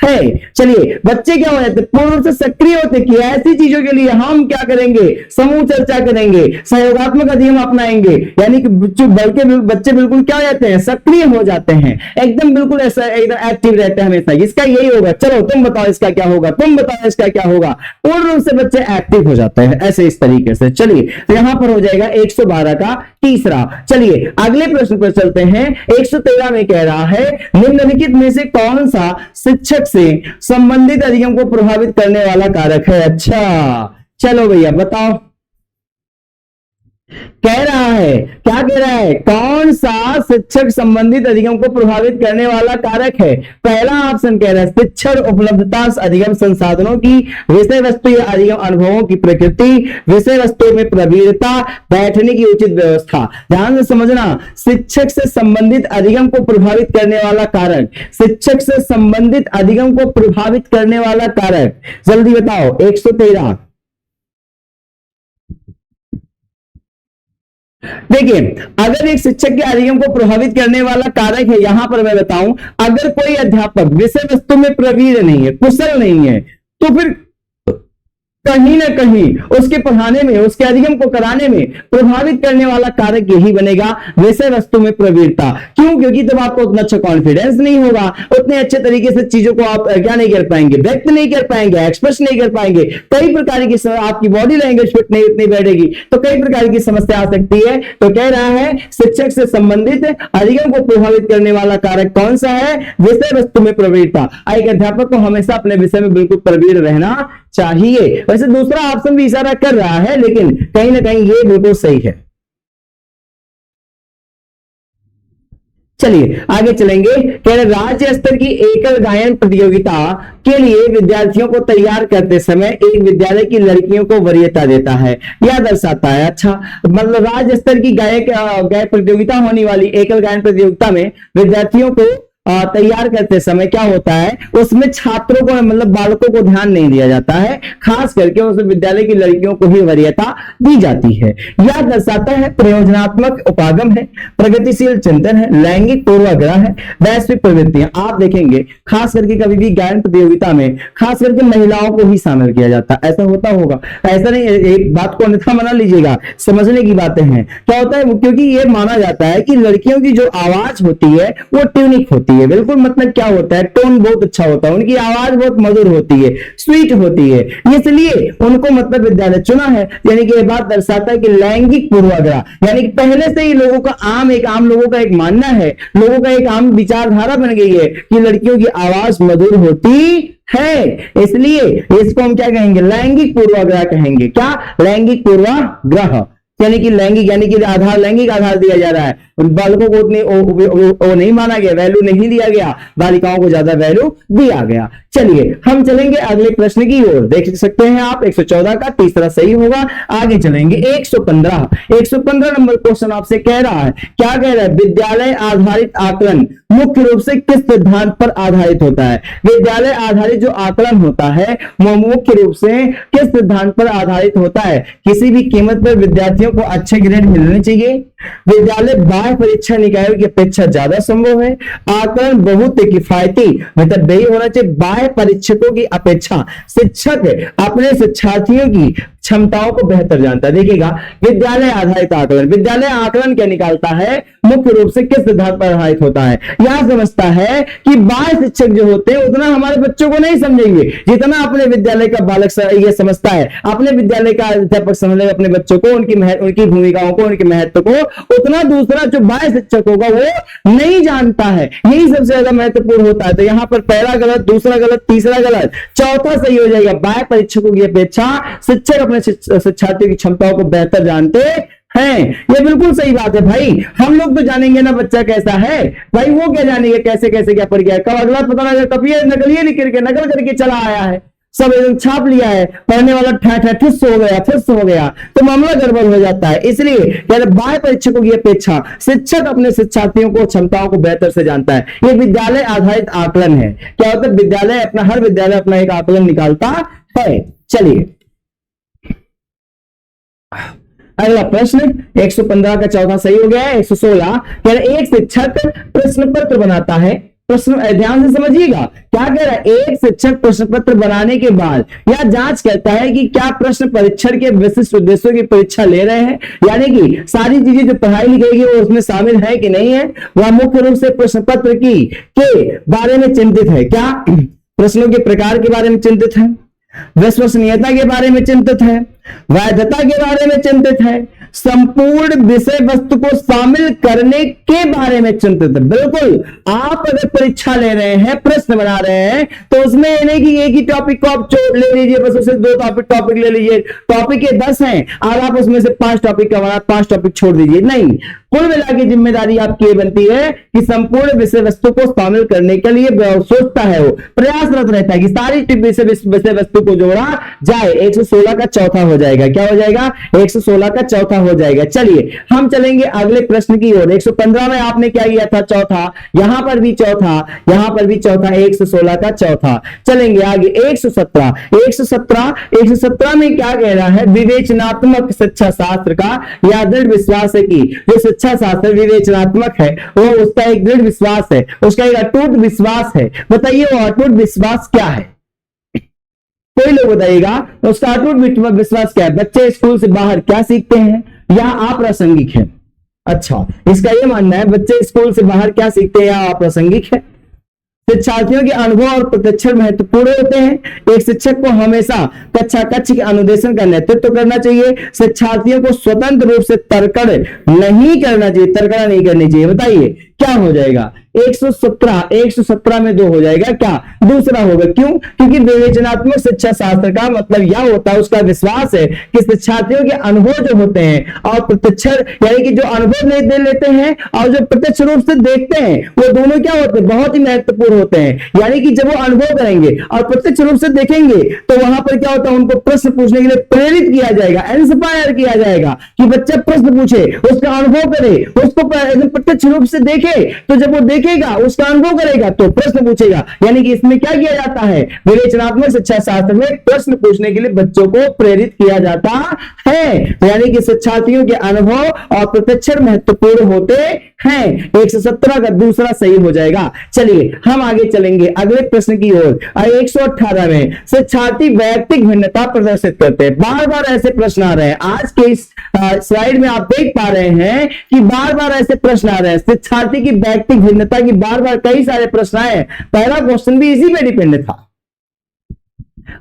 है। चलिए, बच्चे क्या हो जाते हैं, पूर्ण रूप से सक्रिय होते कि ऐसी चीजों के लिए हम क्या करेंगे, समूह चर्चा करेंगे, सहयोगात्मक अधिगम अपनाएंगे। यानी कि बच्चे बिल्कुल क्या हो जाते हैं, सक्रिय हो जाते हैं, एकदम बिल्कुल ऐसा एकदम एक्टिव रहते हैं हमेशा। इसका यही होगा। चलो तुम बताओ इसका क्या होगा, तुम बताओ इसका क्या होगा। पूर्ण रूप से बच्चे एक्टिव हो जाते हैं ऐसे, इस तरीके से। चलिए, तो यहां पर हो जाएगा 112 का तीसरा। चलिए अगले प्रश्न पर चलते हैं। 113 में कह रहा है, निम्नलिखित में से कौन सा शिक्षक से संबंधित अधिगम को प्रभावित करने वाला कारक है। अच्छा चलो भैया बताओ, कह रहा है, क्या कह रहा है, कौन सा शिक्षक संबंधित अधिगम को प्रभावित करने वाला कारक है। पहला ऑप्शन कह रहा है शिक्षण उपलब्धता, अधिगम संसाधनों की, विषय वस्तु या अधिगम अनुभवों की प्रकृति, विषय वस्तु में प्रवीणता, बैठने की उचित व्यवस्था। ध्यान से समझना, शिक्षक से संबंधित अधिगम को प्रभावित करने वाला कारक, शिक्षक से संबंधित अधिगम को प्रभावित करने वाला कारक, जल्दी बताओ। 113। देखिए, अगर एक शिक्षक के अधिगम को प्रभावित करने वाला कारक है, यहां पर मैं बताऊं, अगर कोई अध्यापक विषय वस्तु में प्रवीण नहीं है, कुशल नहीं है, तो फिर कहीं ना कहीं उसके पढ़ाने में, उसके अधिगम को कराने में प्रभावित करने वाला कारक यही बनेगा, विषय वस्तु में प्रवीणता। क्यों? क्योंकि तब आपको उतना अच्छा कॉन्फिडेंस नहीं होगा, उतने अच्छे तरीके से चीजों को आप क्या नहीं कर पाएंगे, व्यक्त नहीं कर पाएंगे, एक्सप्रेस नहीं कर पाएंगे। कई प्रकार की आपकी बॉडी लैंग्वेज फिट नहीं उतनी बैठेगी, तो कई प्रकार की समस्या आ सकती है। तो कह रहा है शिक्षक से संबंधित अधिगम को प्रभावित करने वाला कारक कौन सा है, विषय वस्तु में प्रवीणता। एक अध्यापक को हमेशा अपने विषय में बिल्कुल प्रवीण रहना चाहिए। वैसे दूसरा ऑप्शन भी इशारा कर रहा है, लेकिन कहीं ना कहीं ये बिल्कुल सही है। चलिए आगे चलेंगे। कह रहे राज्य स्तर की एकल गायन प्रतियोगिता के लिए विद्यार्थियों को तैयार करते समय एक विद्यालय की लड़कियों को वरीयता देता है, यह दर्शाता है। अच्छा, मतलब राज्य स्तर की गायन प्रतियोगिता होने वाली एकल गायन प्रतियोगिता में विद्यार्थियों को तैयार करते समय क्या होता है, उसमें छात्रों को मतलब बालकों को ध्यान नहीं दिया जाता है, खास करके उस विद्यालय की लड़कियों को ही वरीयता दी जाती है। यह दर्शाता है प्रयोजनात्मक उपागम है, प्रगतिशील चिंतन है, लैंगिक पूर्वाग्रह है, वैश्विक प्रवृत्तियां। आप देखेंगे खास करके कभी भी गायन प्रतियोगिता में खास करके महिलाओं को ही शामिल किया जाता है, ऐसा होता होगा, ऐसा नहीं, एक बात को अन्यथा मना लीजिएगा, समझने की बातें हैं। क्या होता है, क्योंकि यह माना जाता है कि लड़कियों की जो आवाज होती है वो ट्यूनिक होती है, बिल्कुल मतलब क्या होता है, टोन बहुत अच्छा होता है, उनकी आवाज बहुत मधुर होती है, स्वीट होती है, इसलिए उनको मतलब विद्यालय चुना है। यानी कि यह बात दर्शाता है कि लैंगिक पूर्वाग्रह, यानी कि पहले से ही लोगों का आम लोगों का एक मानना है, लोगों का एक आम विचारधारा बन गई है कि लड़कियों की आवाज मधुर होती है, इसलिए इसको हम क्या कहेंगे, लैंगिक पूर्वाग्रह कहेंगे। क्या? लैंगिक पूर्वाग्रह, यानी कि लैंगिक आधार दिया जा रहा है, बालकों को उतनी वो नहीं माना गया, वैल्यू नहीं दिया गया, बालिकाओं को ज्यादा वैल्यू दिया गया। चलिए हम चलेंगे अगले प्रश्न की ओर, देख सकते हैं आप 114 का तीसरा सही होगा। आगे चलेंगे 115 नंबर क्वेश्चन आपसे कह रहा है, क्या कह रहा है, विद्यालय आधारित आकलन मुख्य रूप से किस सिद्धांत पर आधारित होता है। विद्यालय आधारित जो आकलन होता है वो मुख्य रूप से किस सिद्धांत पर आधारित होता है। किसी भी कीमत पर विद्यार्थियों को अच्छे ग्रेड मिलने चाहिए, विद्यालय बाह्य परीक्षा निकायों की अपेक्षा ज्यादा संभव है, आकलन बहुत किफायती, मतलब यही होना चाहिए, बाह्य परीक्षकों की अपेक्षा शिक्षक अपने शिक्षार्थियों की क्षमताओं को बेहतर जानता है। देखिएगा, विद्यालय आधारित आकलन, विद्यालय आकलन क्या निकालता है, मुख्य रूप से किस सिद्धांत पर आधारित होता है। यह समझता है कि बाह्य शिक्षक जो होते हैं उतना हमारे बच्चों को नहीं समझेंगे जितना अपने विद्यालय का बालक ये समझता है, अपने विद्यालय का अध्यापक समझेगा अपने बच्चों को, उनकी भूमिकाओं को, उनके महत्व को, उतना दूसरा जो बाह्य शिक्षक होगा वो नहीं जानता है। यही सबसे ज्यादा महत्वपूर्ण होता है। तो यहां पर पहला गलत, दूसरा गलत, तीसरा गलत, चौथा सही हो जाएगा। बाह्य परीक्षकों की अपेक्षा शिक्षक अपने शिक्षार्थियों की क्षमताओं को बेहतर जानते हैं। ये बिल्कुल सही बात है भाई। हम लोग तो जानेंगे ना बच्चा कैसा है भाई, वो क्या जानेंगे कैसे कैसे क्या पढ़ गया है। कब अगला पता लगा कब ये नकलिए लिख करके नकल करके चला आया है, सब एकदम छाप लिया है, पढ़ने वाला ठुस हो गया तो मामला गड़बड़ हो जाता है। इसलिए बाह्य परीक्षकों की अपेक्षा शिक्षक अपने शिक्षार्थियों को क्षमताओं को बेहतर से जानता है। ये विद्यालय आधारित आकलन है। क्या होता है, विद्यालय अपना, हर विद्यालय अपना एक आकलन निकालता है। चलिए अगला प्रश्न 115 का चौथा सही हो गया है। 116 कह रहे एक शिक्षक प्रश्न पत्र बनाता है। प्रश्न ध्यान से समझिएगा, क्या कह रहा है, एक शिक्षक प्रश्न पत्र बनाने के बाद यह जांच करता है कि क्या प्रश्न परीक्षण के विशिष्ट उद्देश्यों की परीक्षा ले रहे हैं, यानी कि सारी चीजें जो पढ़ाई लिखेगी वो उसमें शामिल है कि नहीं है। वह मुख्य रूप से प्रश्न पत्र के बारे में चिंतित है। क्या प्रश्नों के प्रकार के बारे में चिंतित है, विश्वसनीयता के बारे में चिंतित है, वैधता के बारे में चिंतित है, संपूर्ण विषय वस्तु को शामिल करने के बारे में चिंतित है। बिल्कुल, आप अगर परीक्षा ले रहे हैं, प्रश्न बना रहे हैं, तो उसमें नहीं कि एक ही टॉपिक को आप ले लीजिए, बस उससे 2 टॉपिक ले लीजिए। टॉपिक के 10 हैं और आप उसमें से 5 टॉपिक का बना, 5 टॉपिक छोड़ दीजिए। नहीं, कुल मिला के जिम्मेदारी आपकी ये बनती है कि संपूर्ण विषय वस्तु को शामिल करने के लिए सोचता है, वो प्रयासरत रहता है कि सारी विषय वस्तु को जोड़ा जाए। 116 का चौथा हो जाएगा। क्या हो जाएगा, 116 का चौथा हो जाएगा। चलिए हम चलेंगे अगले प्रश्न की ओर। 115 में आपने क्या किया था, चौथा, यहां पर भी चौथा, यहां पर भी चौथा, 116 का चौथा। चलेंगे आगे 117 में क्या कह रहा है, विवेचनात्मक शिक्षा शास्त्र का यह दृढ़ विश्वास है कि जो शिक्षा शास्त्र विवेचनात्मक है वो उसका एक दृढ़ विश्वास है, उसका एक अटूट विश्वास है। बताइए वो अटूट विश्वास क्या है, कोई लोग बताइएगा उसका अटूट विश्वास क्या है। बच्चे स्कूल से बाहर क्या सीखते हैं या अप्रासंगिक है। अच्छा, इसका यह मानना है बच्चे स्कूल से बाहर क्या सीखते हैं या अप्रासंगिक है। शिक्षार्थियों के अनुभव और प्रशिक्षण महत्वपूर्ण होते हैं। एक शिक्षक को हमेशा कक्षा कक्ष के अनुदेशन का नेतृत्व करना चाहिए। शिक्षार्थियों को स्वतंत्र रूप से तर्कण नहीं करना चाहिए, तर्कना नहीं करनी चाहिए। बताइए क्या हो जाएगा, 117 में 2 हो जाएगा, क्या दूसरा होगा। क्यों, क्योंकि विवेचनात्मक शिक्षा शास्त्र का मतलब यह होता है, उसका विश्वास है कि शिक्षार्थियों के अनुभव जो होते हैं और प्रशिक्षण, यानी कि जो अनुभव दे लेते हैं और जो प्रत्यक्ष रूप से देखते हैं, वो दोनों क्या होते हैं, बहुत ही महत्वपूर्ण होते हैं। यानी कि जब वो अनुभव करेंगे और प्रत्यक्ष रूप से देखेंगे तो वहां पर क्या होता है, उनको प्रश्न पूछने के लिए प्रेरित किया जाएगा, इंस्पायर किया जाएगा कि बच्चा प्रश्न पूछे, उसका अनुभव करे, उसको प्रत्यक्ष रूप से देखे। तो जब वो देखेगा, उसका अनुभव करेगा तो प्रश्न पूछेगा। यानी कि इसमें क्या किया जाता है, विवेचनात्मक शिक्षा शास्त्र में प्रश्न पूछने के लिए बच्चों को प्रेरित किया जाता है। यानी कि शिक्षार्थियों के अनुभव और प्रशिक्षण महत्वपूर्ण होते हैं। 117 का दूसरा सही हो जाएगा। चलिए हम आगे चलेंगे अगले प्रश्न की ओर। 118 में शिक्षार्थी वैयक्तिक भिन्नता प्रदर्शित करते हैं। बार बार ऐसे प्रश्न आ रहे हैं, आज के इस स्लाइड में आप देख पा रहे हैं कि बार बार ऐसे प्रश्न आ रहे हैं, शिक्षार्थी की वैयक्तिक भिन्नता की बार बार कई सारे प्रश्न आए। पहला क्वेश्चन भी इसी पे डिपेंड था।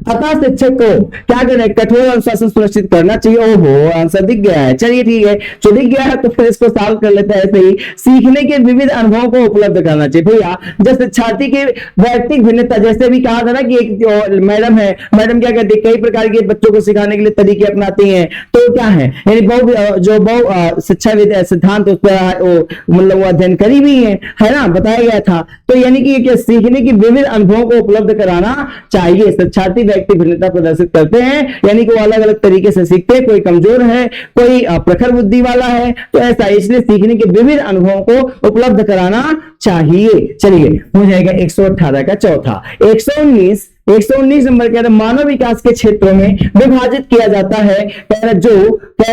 अतः शिक्षक को क्या करना है, कठोर अनुशासन सुनिश्चित करना चाहिए। ओहो, आंसर दिख गया है। चलिए ठीक है, जो दिख गया है तो फिर इसको सॉल्व कर लेते हैं। ऐसे ही सीखने के विविध अनुभवों को उपलब्ध कराना चाहिए। भैया जब शिक्षार्थी के वैयक्तिक भिन्नता, जैसे भी कहा था ना कि एक मैडम है, मैडम क्या कहती है, कई प्रकार के बच्चों को सिखाने के लिए तरीके अपनाती हैं। तो क्या है, यानी बहु शिक्षा सिद्धांत उस पर मतलब वो अध्ययन करी भी है ना, बताया गया था। तो यानी कि सीखने की विविध अनुभवों को उपलब्ध कराना चाहिए। शिक्षार्थी व्यक्ति भिन्नता प्रदर्शित करते हैं, यानी कि वो अलग अलग तरीके से सीखते हैं। कोई कमजोर है, कोई प्रखर बुद्धि वाला है, तो ऐसा, इसलिए सीखने के विविध अनुभवों को उपलब्ध कराना चाहिए। चलिए हो जाएगा 118 का चौथा। 119 नंबर कह रहा मानव विकास के क्षेत्रों में विभाजित किया जाता है। कह रहा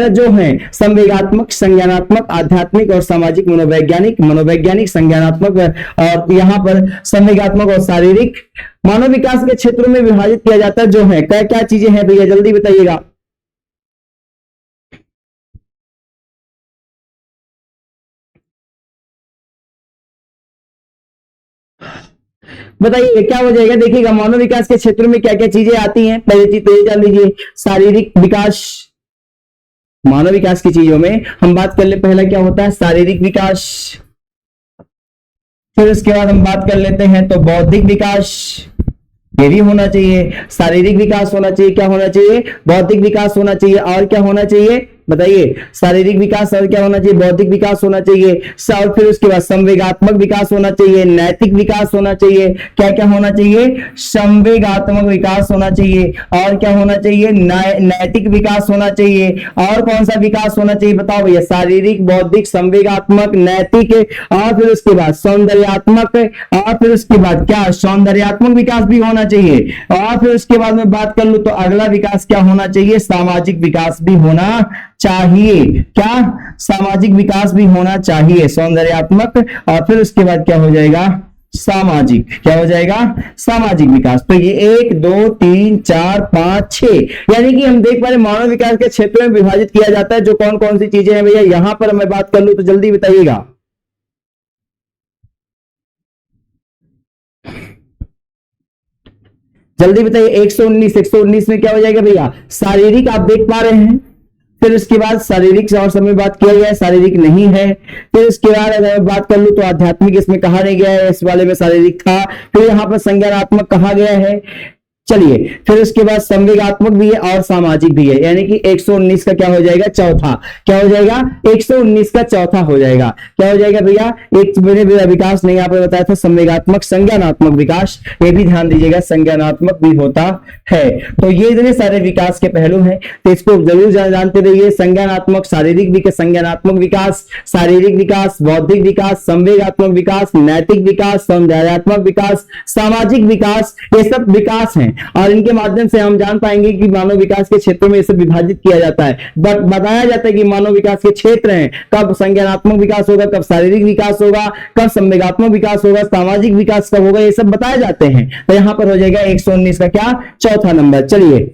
जो है संवेगात्मक, संज्ञानात्मक, आध्यात्मिक और सामाजिक, मनोवैज्ञानिक, संज्ञानात्मक और यहाँ पर संवेगात्मक और शारीरिक। मानव विकास के क्षेत्रों में विभाजित किया जाता है जो है, क्या क्या चीजें हैं भैया, जल्दी बताइएगा। बताइए क्या हो जाएगा। देखिएगा मानव विकास के क्षेत्र में क्या क्या चीजें आती हैं। पहली चीज तो ये जान लीजिए, शारीरिक विकास। मानव विकास की चीजों में हम बात कर ले, पहला क्या होता है, शारीरिक विकास। फिर उसके बाद हम बात कर लेते हैं तो बौद्धिक विकास, ये भी होना चाहिए। शारीरिक विकास होना चाहिए, क्या होना चाहिए, बौद्धिक विकास होना चाहिए, और क्या होना चाहिए, बताइए, शारीरिक विकास और क्या होना चाहिए, बौद्धिक विकास होना चाहिए, और फिर उसके बाद संवेगात्मक विकास होना चाहिए, नैतिक विकास होना चाहिए, क्या क्या होना चाहिए, संवेगात्मक विकास होना चाहिए, और क्या होना चाहिए, नैतिक विकास होना चाहिए, और कौन सा विकास होना चाहिए बताओ भैया, शारीरिक, बौद्धिक, संवेगात्मक, नैतिक, और फिर उसके बाद सौंदर्यात्मक, और फिर उसके बाद क्या, सौंदर्यात्मक विकास भी होना चाहिए, और फिर उसके बाद में बात कर लूं तो अगला विकास क्या होना चाहिए, सामाजिक विकास भी होना चाहिए, क्या, सामाजिक विकास भी होना चाहिए, सौंदर्यात्मक, और फिर उसके बाद क्या हो जाएगा, सामाजिक, क्या हो जाएगा, सामाजिक विकास। तो ये 1 2 3 4 5 6, यानी कि हम देख पा रहे मानव विकास के क्षेत्रों में विभाजित किया जाता है। जो कौन कौन सी चीजें हैं भैया, यहां पर मैं बात कर लूं तो जल्दी बताइएगा। जल्दी बताइए, 119 में क्या हो जाएगा भैया, शारीरिक, आप देख पा रहे हैं। फिर उसके बाद शारीरिक और समय बात किया गया है, शारीरिक नहीं है। फिर उसके बाद अगर मैं बात कर लूं तो आध्यात्मिक इसमें कहा नहीं गया है, इस वाले में शारीरिक था। फिर यहां पर संज्ञानात्मक कहा गया है। चलिए, फिर उसके बाद संवेगात्मक भी है और सामाजिक भी है, यानी कि 119 का क्या हो जाएगा, चौथा, क्या हो जाएगा, 119 का चौथा हो जाएगा, क्या हो जाएगा भैया, एक मैंने विकास नहीं आपने बताया था, संवेगात्मक, संज्ञानात्मक विकास, ये भी ध्यान दीजिएगा, संज्ञानात्मक भी होता है। तो ये इतने सारे विकास के पहलू हैं, तो इसको जरूर जानते रहिए। संज्ञानात्मक, शारीरिक विकास, संज्ञानात्मक विकास, शारीरिक विकास, बौद्धिक विकास, संवेगात्मक विकास, नैतिक विकास, सौंदर्यात्मक विकास, सामाजिक विकास, ये सब विकास हैं और इनके माध्यम से हम जान पाएंगे कि मानव विकास के क्षेत्रों में इसे विभाजित किया जाता है। बताया जाता है कि मानव विकास के क्षेत्र हैं, कब संज्ञानात्मक विकास होगा, कब शारीरिक विकास होगा, कब संवेगात्मक विकास होगा, सामाजिक विकास कब होगा, ये सब बताए जाते हैं। तो यहां पर हो जाएगा 119 का क्या, चौथा नंबर। चलिए,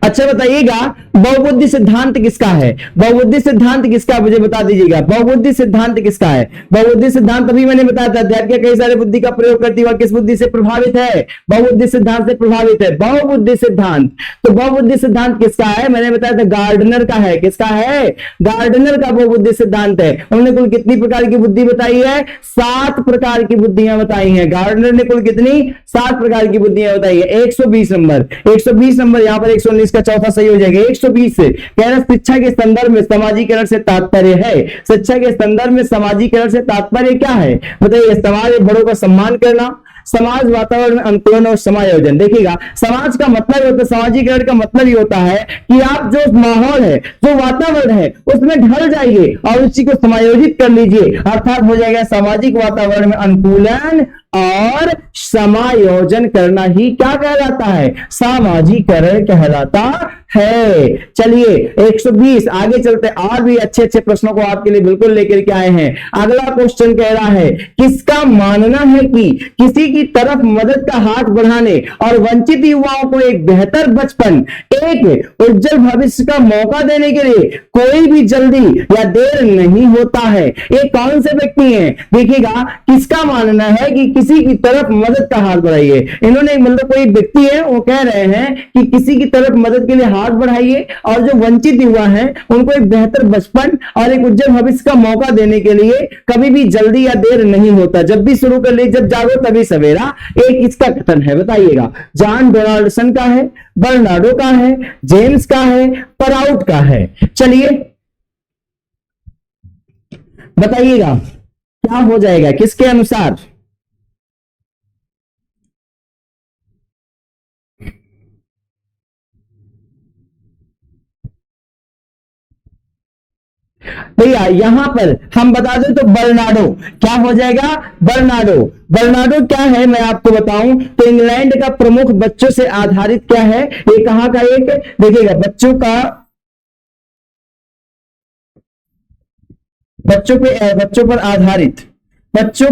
अच्छा बताइएगा, बहुबुद्धि सिद्धांत किसका है, बहुबुद्धि सिद्धांत किसका, मुझे बता दीजिएगा, बहुबुद्धि सिद्धांत किसका है। बहुबुद्धि सिद्धांत अभी मैंने बताया था, अध्यात्म के कई सारे बुद्धि का प्रयोग करती हुआ किस बुद्धि से प्रभावित है, बहुबुद्धि सिद्धांत से प्रभावित है, बहुबुद्धि सिद्धांत। तो बहुबुद्धि सिद्धांत किसका है, मैंने बताया था गार्डनर का है, किसका है, गार्डनर का बहुबुद्धि सिद्धांत है। उन्होंने कुल कितनी प्रकार की बुद्धि बताई है, 7 प्रकार की बुद्धियां बताई हैं। गार्डनर ने कुल कितनी, 7 प्रकार की बुद्धियां बताई है। 120 नंबर, 120 नंबर, यहां पर 119 का चौथा सही हो जाएगा। 120 से कह रहा शिक्षा के संदर्भ में सामाजिकरण से तात्पर्य है, शिक्षा के संदर्भ में सामाजिकरण से तात्पर्य क्या है बताइए, समाज बड़ों का सम्मान करना, समाज वातावरण में अनुकूलन और समायोजन। देखिएगा, समाज का मतलब होता है, सामाजिकरण का मतलब ये होता है कि आप जो माहौल है, जो वातावरण है, उसमें ढल जाइए और उसी को समायोजित कर लीजिए, अर्थात हो जाएगा सामाजिक वातावरण में अनुकूलन और समायोजन करना ही क्या कहलाता है, सामाजिकरण कहलाता है। चलिए 120, आगे चलते, और भी अच्छे अच्छे प्रश्नों को आपके लिए बिल्कुल लेकर के आए हैं। अगला क्वेश्चन कह रहा है, किसका मानना है कि किसी की तरफ मदद का हाथ बढ़ाने और वंचित युवाओं को एक बेहतर बचपन, एक उज्जवल भविष्य का मौका देने के लिए कोई भी जल्दी या देर नहीं होता है। ये कौन से व्यक्ति हैं, देखिएगा, किसका मानना है कि किसी की तरफ मदद का हाथ बढ़ाइए। इन्होंने मतलब कोई व्यक्ति है, वो कह रहे हैं कि किसी की तरफ मदद के लिए हाथ बढ़ाइए और जो वंचित युवा हैं उनको एक बेहतर बचपन और एक उज्जवल भविष्य का मौका देने के लिए कभी भी जल्दी या देर नहीं होता, जब भी शुरू कर ले, जब जागो तभी सवेरा। एक इसका कथन है, बताइएगा, जॉन डोनाल्डसन का है, बर्नार्डो का है, जेम्स का है, पराउट का है। चलिए बताइएगा क्या हो जाएगा, किसके अनुसार। भैया यहां पर हम बता दें तो बर्नार्डो, क्या हो जाएगा, बर्नार्डो। बर्नार्डो क्या है मैं आपको बताऊं तो इंग्लैंड का प्रमुख बच्चों से आधारित क्या है, ये कहां का, एक देखिएगा, बच्चों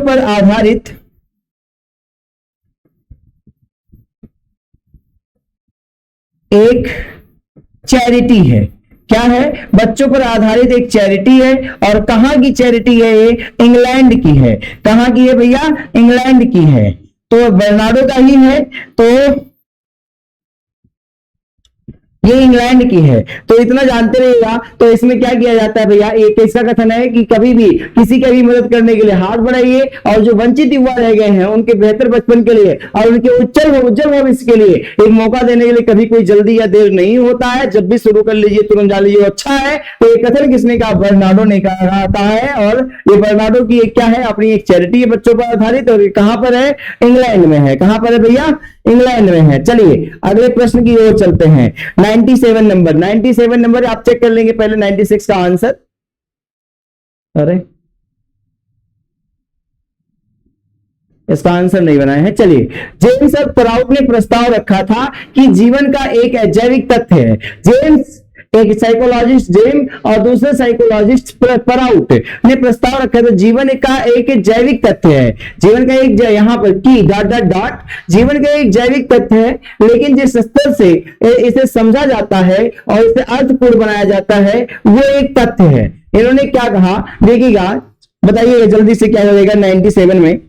पर आधारित एक चैरिटी है। क्या है, बच्चों पर आधारित एक चैरिटी है। और कहां की चैरिटी है ये, इंग्लैंड की है। कहां की है भैया, इंग्लैंड की है। तो बर्नार्डो का ही है। तो ये इंग्लैंड की है। तो इतना जानते रहिएगा। तो इसमें क्या किया जाता है भैया, एक इसका कथन है कि कभी भी किसी की भी मदद करने के लिए हाथ बढ़ाइए और जो वंचित युवा रह गए हैं उनके बेहतर बचपन के लिए और उनके उज्जवल भविष्य के लिए एक मौका देने के लिए कभी कोई जल्दी या देर नहीं होता है। जब भी शुरू कर लीजिए तुरंत जान लीजिए अच्छा है। तो ये कथन किसने कहा, बर्नार्डो ने कहा है। और ये बर्नार्डो की एक क्या है, अपनी एक चैरिटी है बच्चों पर आधारित, और कहां पर है, इंग्लैंड में है। कहां पर है भैया, इंग्लैंड में है। चलिए अगले प्रश्न की ओर चलते हैं। 97 नंबर आप चेक कर लेंगे पहले 96 का आंसर। अरे इसका आंसर नहीं बनाया है। चलिए, जेम्स और प्राउड ने प्रस्ताव रखा था कि जीवन का एक जैविक तथ्य है। जेम्स एक साइकोलॉजिस्ट जेम और दूसरे साइकोलॉजिस्ट प्राउड ने प्रस्ताव रखा था जीवन का एक जैविक तथ्य है। जीवन का एक यहां पर की डॉट जीवन का एक जैविक तथ्य है, लेकिन जिस स्तर से इसे समझा जाता है और इसे अर्थपूर्ण बनाया जाता है वो एक तथ्य है। इन्होंने क्या कहा देखिएगा, बताइए जल्दी से क्या हो जाएगा 97 में।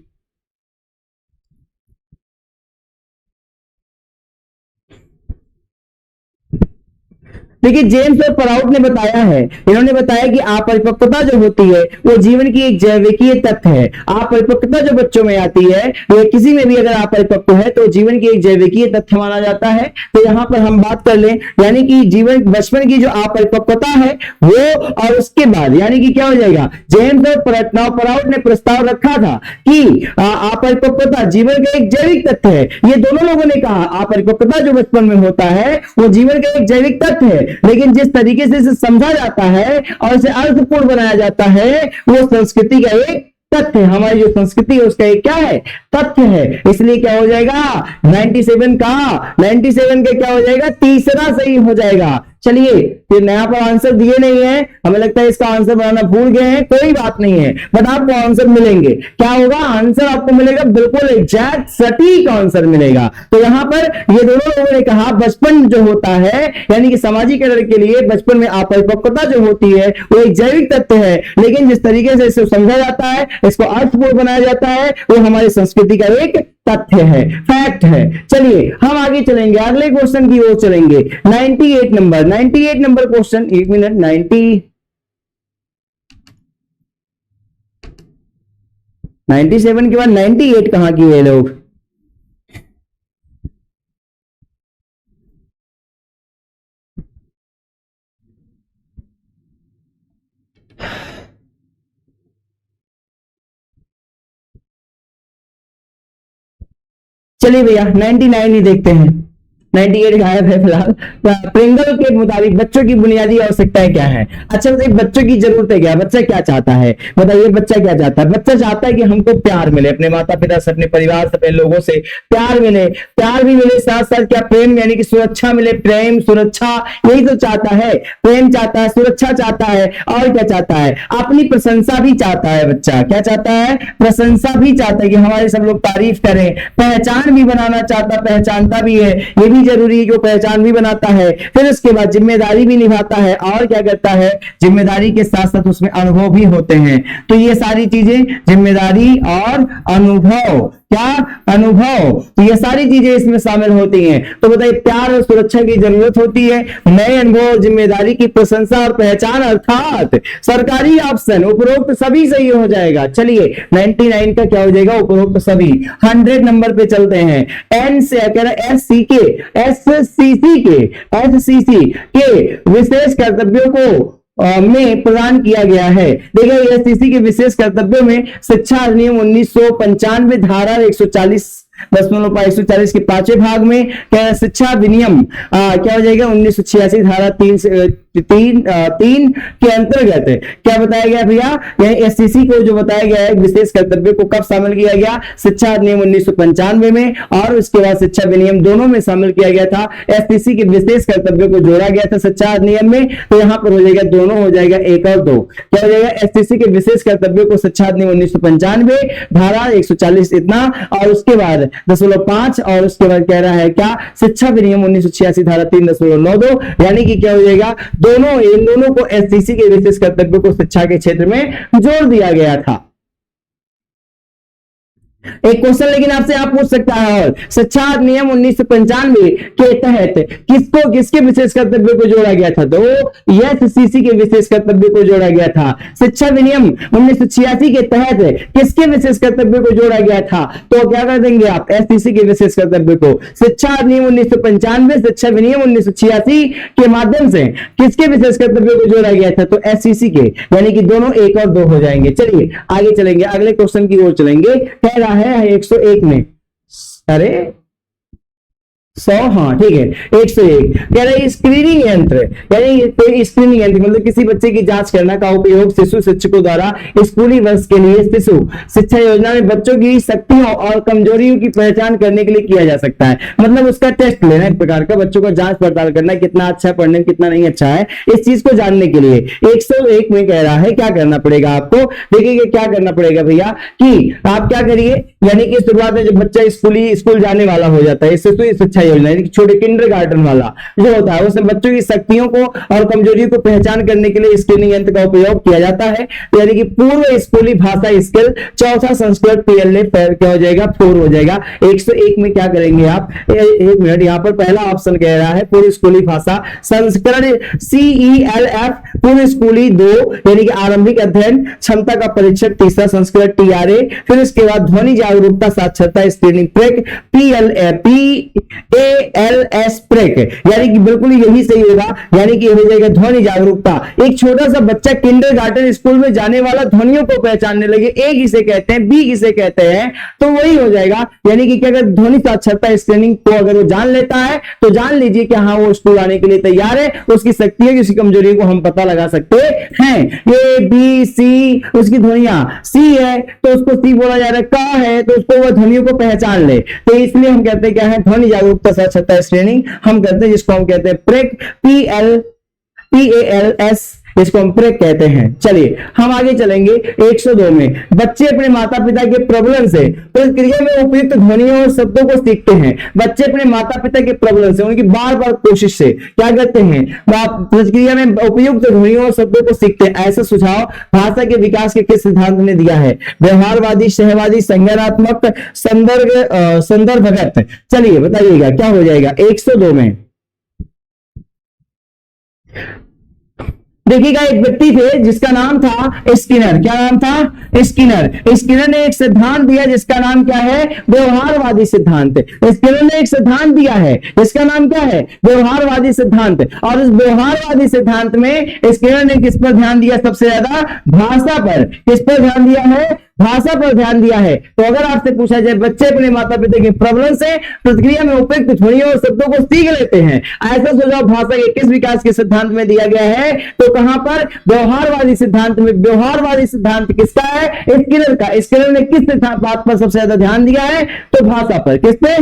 देखिए जेम्स और प्राउड ने बताया है, इन्होंने बताया कि अपरिपक्वता जो होती है वो जीवन की एक जैविकीय तथ्य है। अपरिपक्वता जो बच्चों में आती है, ये किसी में भी अगर अपरिपक्व है तो जीवन की एक जैविकीय तथ्य माना जाता है। तो यहां पर हम बात कर लें, यानी कि जीवन बचपन की जो अपरिपक्वता है वो, और उसके बाद यानी कि क्या हो जाएगा, जेम्स और प्राउड ने प्रस्ताव रखा था कि अपरिपक्वता जीवन का एक जैविक तथ्य है। ये दोनों लोगों ने कहा अपरिपक्वता जो बचपन में होता है वो जीवन का एक जैविक तथ्य है, लेकिन जिस तरीके से इसे समझा जाता है और इसे अर्थपूर्ण बनाया जाता है वो संस्कृति का एक तथ्य है। हमारी जो संस्कृति है उसका एक क्या है, तथ्य है। इसलिए क्या हो जाएगा 97 का क्या हो जाएगा, तीसरा सही हो जाएगा। चलिए फिर नया पर आंसर दिए नहीं है, हमें लगता है इसका आंसर बनाना भूल गए हैं, कोई बात नहीं है, बट आपको आंसर मिलेंगे। क्या होगा, आंसर आपको मिलेगा बिल्कुल एग्जैक्ट सटीक आंसर मिलेगा। तो यहां पर ये दोनों लोगों ने कहा बचपन जो होता है यानी कि सामाजिकरण के लिए बचपन में अपरिपक्वता जो होती है वो एक जैविक तथ्य है, लेकिन जिस तरीके से इसे समझा जाता है, इसको अर्थपूर्ण बनाया जाता है, वो हमारी संस्कृति का एक तथ्य है, फैक्ट है। चलिए हम आगे चलेंगे, अगले क्वेश्चन की ओर चलेंगे। 98 नंबर क्वेश्चन, एक मिनट 97 के बाद 98 कहां की है लोग। चलिए भैया 99 ही देखते हैं। 98 गायब है फिलहाल। प्रिंगल के मुताबिक बच्चों की बुनियादी आवश्यकताएं क्या है। अच्छा बताइए बच्चों की जरूरत है क्या, बच्चा क्या चाहता है, बताइए बच्चा क्या चाहता है। बच्चा चाहता है कि हमको प्यार मिले, अपने माता पिता से, अपने परिवार से, अपने लोगों से प्यार मिले, प्यार भी मिले, साथ साथ क्या प्रेम यानी कि सुरक्षा मिले, प्रेम सुरक्षा यही तो चाहता है। प्रेम चाहता है, सुरक्षा चाहता है, और क्या चाहता है, अपनी प्रशंसा भी चाहता है। बच्चा क्या चाहता है, प्रशंसा भी चाहता है कि हमारे सब लोग तारीफ करें, पहचान भी बनाना चाहता, पहचानता भी है, ये भी जरूरी है कि वो पहचान भी बनाता है। फिर उसके बाद जिम्मेदारी भी निभाता है, और क्या करता है, जिम्मेदारी के साथ साथ उसमें अनुभव भी होते हैं। तो ये सारी चीजें जिम्मेदारी और अनुभव, क्या अनुभव, तो ये सारी चीजें इसमें शामिल होती हैं। तो बताइए प्यार और सुरक्षा की जरूरत होती है, नए अनुभव, जिम्मेदारी की प्रशंसा और पहचान, अर्थात सरकारी ऑप्शन उपरोक्त सभी सही हो जाएगा। चलिए 99 का क्या हो जाएगा, उपरोक्त सभी। 100 नंबर पे चलते हैं। एन से कह रहा है एससीसी के विशेष कर्तव्यों को में प्रदान किया गया है। देखिए एससीसी के विशेष कर्तव्यों में शिक्षा अधिनियम 1995 धारा 140 के 5वें भाग में क्या शिक्षा अधिनियम क्या हो जाएगा 1986 धारा 3 के अंतर्गत क्या बताया गया भैया, एससीसी को जो बताया गया है विशेष कर्तव्य को कब शामिल किया गया, शिक्षा अधिनियम 1995 में और उसके बाद शिक्षा अधिनियम दोनों में शामिल किया गया था। एससीसी के विशेष कर्तव्य को जोड़ा गया था शिक्षा अधिनियम में, तो यहां पर हो जाएगा दोनों, हो जाएगा 1 और 2। क्या हो जाएगा, एससीसी के विशेष कर्तव्य को शिक्षा अधिनियम 1995 धारा 140 इतना, और उसके बाद 0.5 और उसके बाद कह रहा है क्या, शिक्षा अधिनियम 1986 धारा 3.92, यानी कि क्या हो जाएगा, दोनों, इन दोनों को एससीसी के विशेष कर्तव्य को शिक्षा के क्षेत्र में जोड़ दिया गया था। एक क्वेश्चन लेकिन आपसे आप पूछ सकता है, और शिक्षा अधिनियम 1995 के तहत किसको किसके विशेष कर्तव्य को जोड़ा गया था? तो एससीसी के विशेष कर्तव्य को जोड़ा गया था। शिक्षा अधिनियम 1986 के तहत किसके विशेष कर्तव्य को जोड़ा गया था? तो क्या कर देंगे आप? एससीसी के विशेष कर्तव्य को। शिक्षा अधिनियम 1995 शिक्षा अधिनियम 1986 के माध्यम से किसके विशेष कर्तव्य को जोड़ा गया था? तो एससीसी के, यानी कि दोनों एक और दो हो जाएंगे। चलिए आगे चलेंगे, अगले क्वेश्चन की ओर चलेंगे। कह रहा है 101 में, अरे 100, हाँ ठीक है, 101 कह रहे स्क्रीनिंग यंत्र, यानी कोई स्क्रीनिंग यंत्र मतलब किसी बच्चे की जांच करना का उपयोग शिशु शिक्षकों द्वारा स्कूली वर्ष के लिए शिशु शिक्षा योजना में बच्चों की शक्तियों और कमजोरियों की पहचान करने के लिए किया जा सकता है। मतलब उसका टेस्ट लेना, एक प्रकार का बच्चों का जांच पड़ताल करना, कितना अच्छा है पढ़ने में, कितना नहीं अच्छा है, इस चीज को जानने के लिए 101 में कह रहा है क्या करना पड़ेगा आपको। देखिए क्या करना पड़ेगा भैया, कि आप क्या करिए, यानी कि शुरुआत में जब बच्चा स्कूल जाने वाला हो जाता है, शिशु शिक्षा योजना छोटे किंडरगार्टन वाला जो होता है, उसमें बच्चों की शक्तियों को और कमजोरियों को पहचान करने के लिए स्क्रीनिंग यंत्र का उपयोग किया जाता है। यानी कि पूर्व स्कूली भाषा स्किल चौथा संस्करण पीएलए क्या हो जाएगा? 4 हो जाएगा। 101 में क्या करेंगे आप? एक मिनट, यहां पर पहला ऑप्शन कह रहा है पूर्व स्कूली भाषा संस्करण CELF, पूर्व स्कूली 2 यानी कि आरंभिक अध्ययन क्षमता का परीक्षण तीसरा संस्करण TRA, फिर इसके बाद ध्वनि जागरूकता साक्षरता स्क्रीनिंग प्रेक PALS प्रेक, यानी कि बिल्कुल यही सही होगा, यानी कि हो जाएगा ध्वनि जागरूकता। एक छोटा सा बच्चा किंडरगार्टन स्कूल में जाने वाला ध्वनियों को पहचानने लगे, ए किसे कहते हैं, बी किसे कहते हैं, तो वही हो जाएगा। यानी कि अगर ध्वनि साक्षरता स्क्रीनिंग को अगर वो जान लेता है तो जान लीजिए कि हाँ वो स्कूल आने के लिए तैयार है, उसकी शक्तियों की उसकी कमजोरियों को हम पता लगा सकते हैं। ए बी सी, उसकी ध्वनियां सी है तो उसको सी बोला जा रहा है, का है तो उसको वो ध्वनियों को पहचान ले, तो इसलिए हम कहते हैं क्या है? ध्वनि जागरूकता साक्षरता श्रेणी हम कहते हैं, जिसको हम कहते हैं प्रेक, PALS, इसको हम प्रेक कहते हैं। चलिए हम आगे चलेंगे 102 में। बच्चे अपने माता पिता के प्रबलन से प्रतिक्रिया में उपयुक्त ध्वनियों और शब्दों को सीखते हैं। बच्चे अपने माता पिता के प्रबलन से, उनकी बार बार कोशिश से क्या करते हैं? प्रतिक्रिया में उपयुक्त ध्वनियों और शब्दों को सीखते हैं। ऐसा सुझाव भाषा के विकास के किस सिद्धांत ने दिया है? व्यवहारवादी, सहवादी, संज्ञानात्मक, संदर्भगत। चलिए बताइएगा क्या हो जाएगा 102 में। देखिएगा एक व्यक्ति थे जिसका नाम था स्किनर। क्या नाम था? स्किनर। स्किनर ने एक सिद्धांत दिया जिसका नाम क्या है? व्यवहारवादी सिद्धांत। स्किनर ने एक सिद्धांत दिया है जिसका नाम क्या है? व्यवहारवादी सिद्धांत। और इस व्यवहारवादी सिद्धांत में स्किनर ने किस पर ध्यान दिया? सबसे ज्यादा भाषा पर। किस पर ध्यान दिया है? भाषा पर ध्यान दिया है। तो अगर आपसे पूछा जाए बच्चे अपने माता पिता के प्रबलन से प्रतिक्रिया में उपयुक्त ध्वनियों और शब्दों को सीख लेते हैं, ऐसा सुझाव भाषा के किस विकास के सिद्धांत में दिया गया है? तो कहां पर? व्यवहारवादी सिद्धांत में। व्यवहारवादी सिद्धांत किसका है? स्किनर का। स्किनर ने किस बात पर सबसे ज्यादा ध्यान दिया है? तो भाषा पर। किस पे?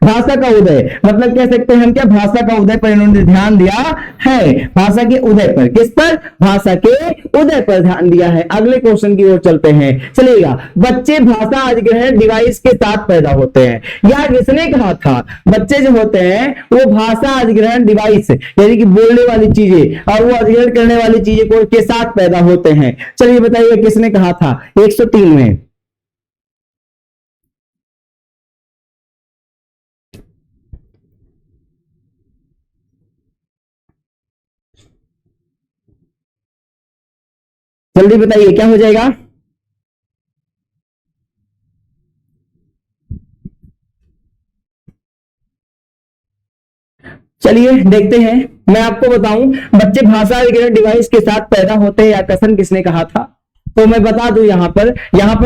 भाषा का उदय, मतलब कह सकते हैं हम क्या? भाषा का उदय पर इन्होंने ध्यान दिया है। भाषा के उदय पर। किस पर? भाषा के उदय पर ध्यान दिया है। अगले क्वेश्चन की ओर चलते हैं। चलिएगा, बच्चे भाषा अधिग्रहण डिवाइस के साथ पैदा होते हैं। या किसने कहा था? बच्चे जो होते हैं वो भाषा अधिग्रहण डिवाइस यानी कि बोलने वाली चीजें और वो अधिग्रहण करने वाली चीजें को के साथ पैदा होते हैं। चलिए बताइए किसने कहा था? 103 में। जल्दी बताइए क्या हो जाएगा? चलिए देखते हैं। मैं आपको बताऊं, बच्चे भाषा अधिग्रहण डिवाइस के साथ पैदा होते हैं या कथन किसने कहा था? तो मैं बता दूं यहां पर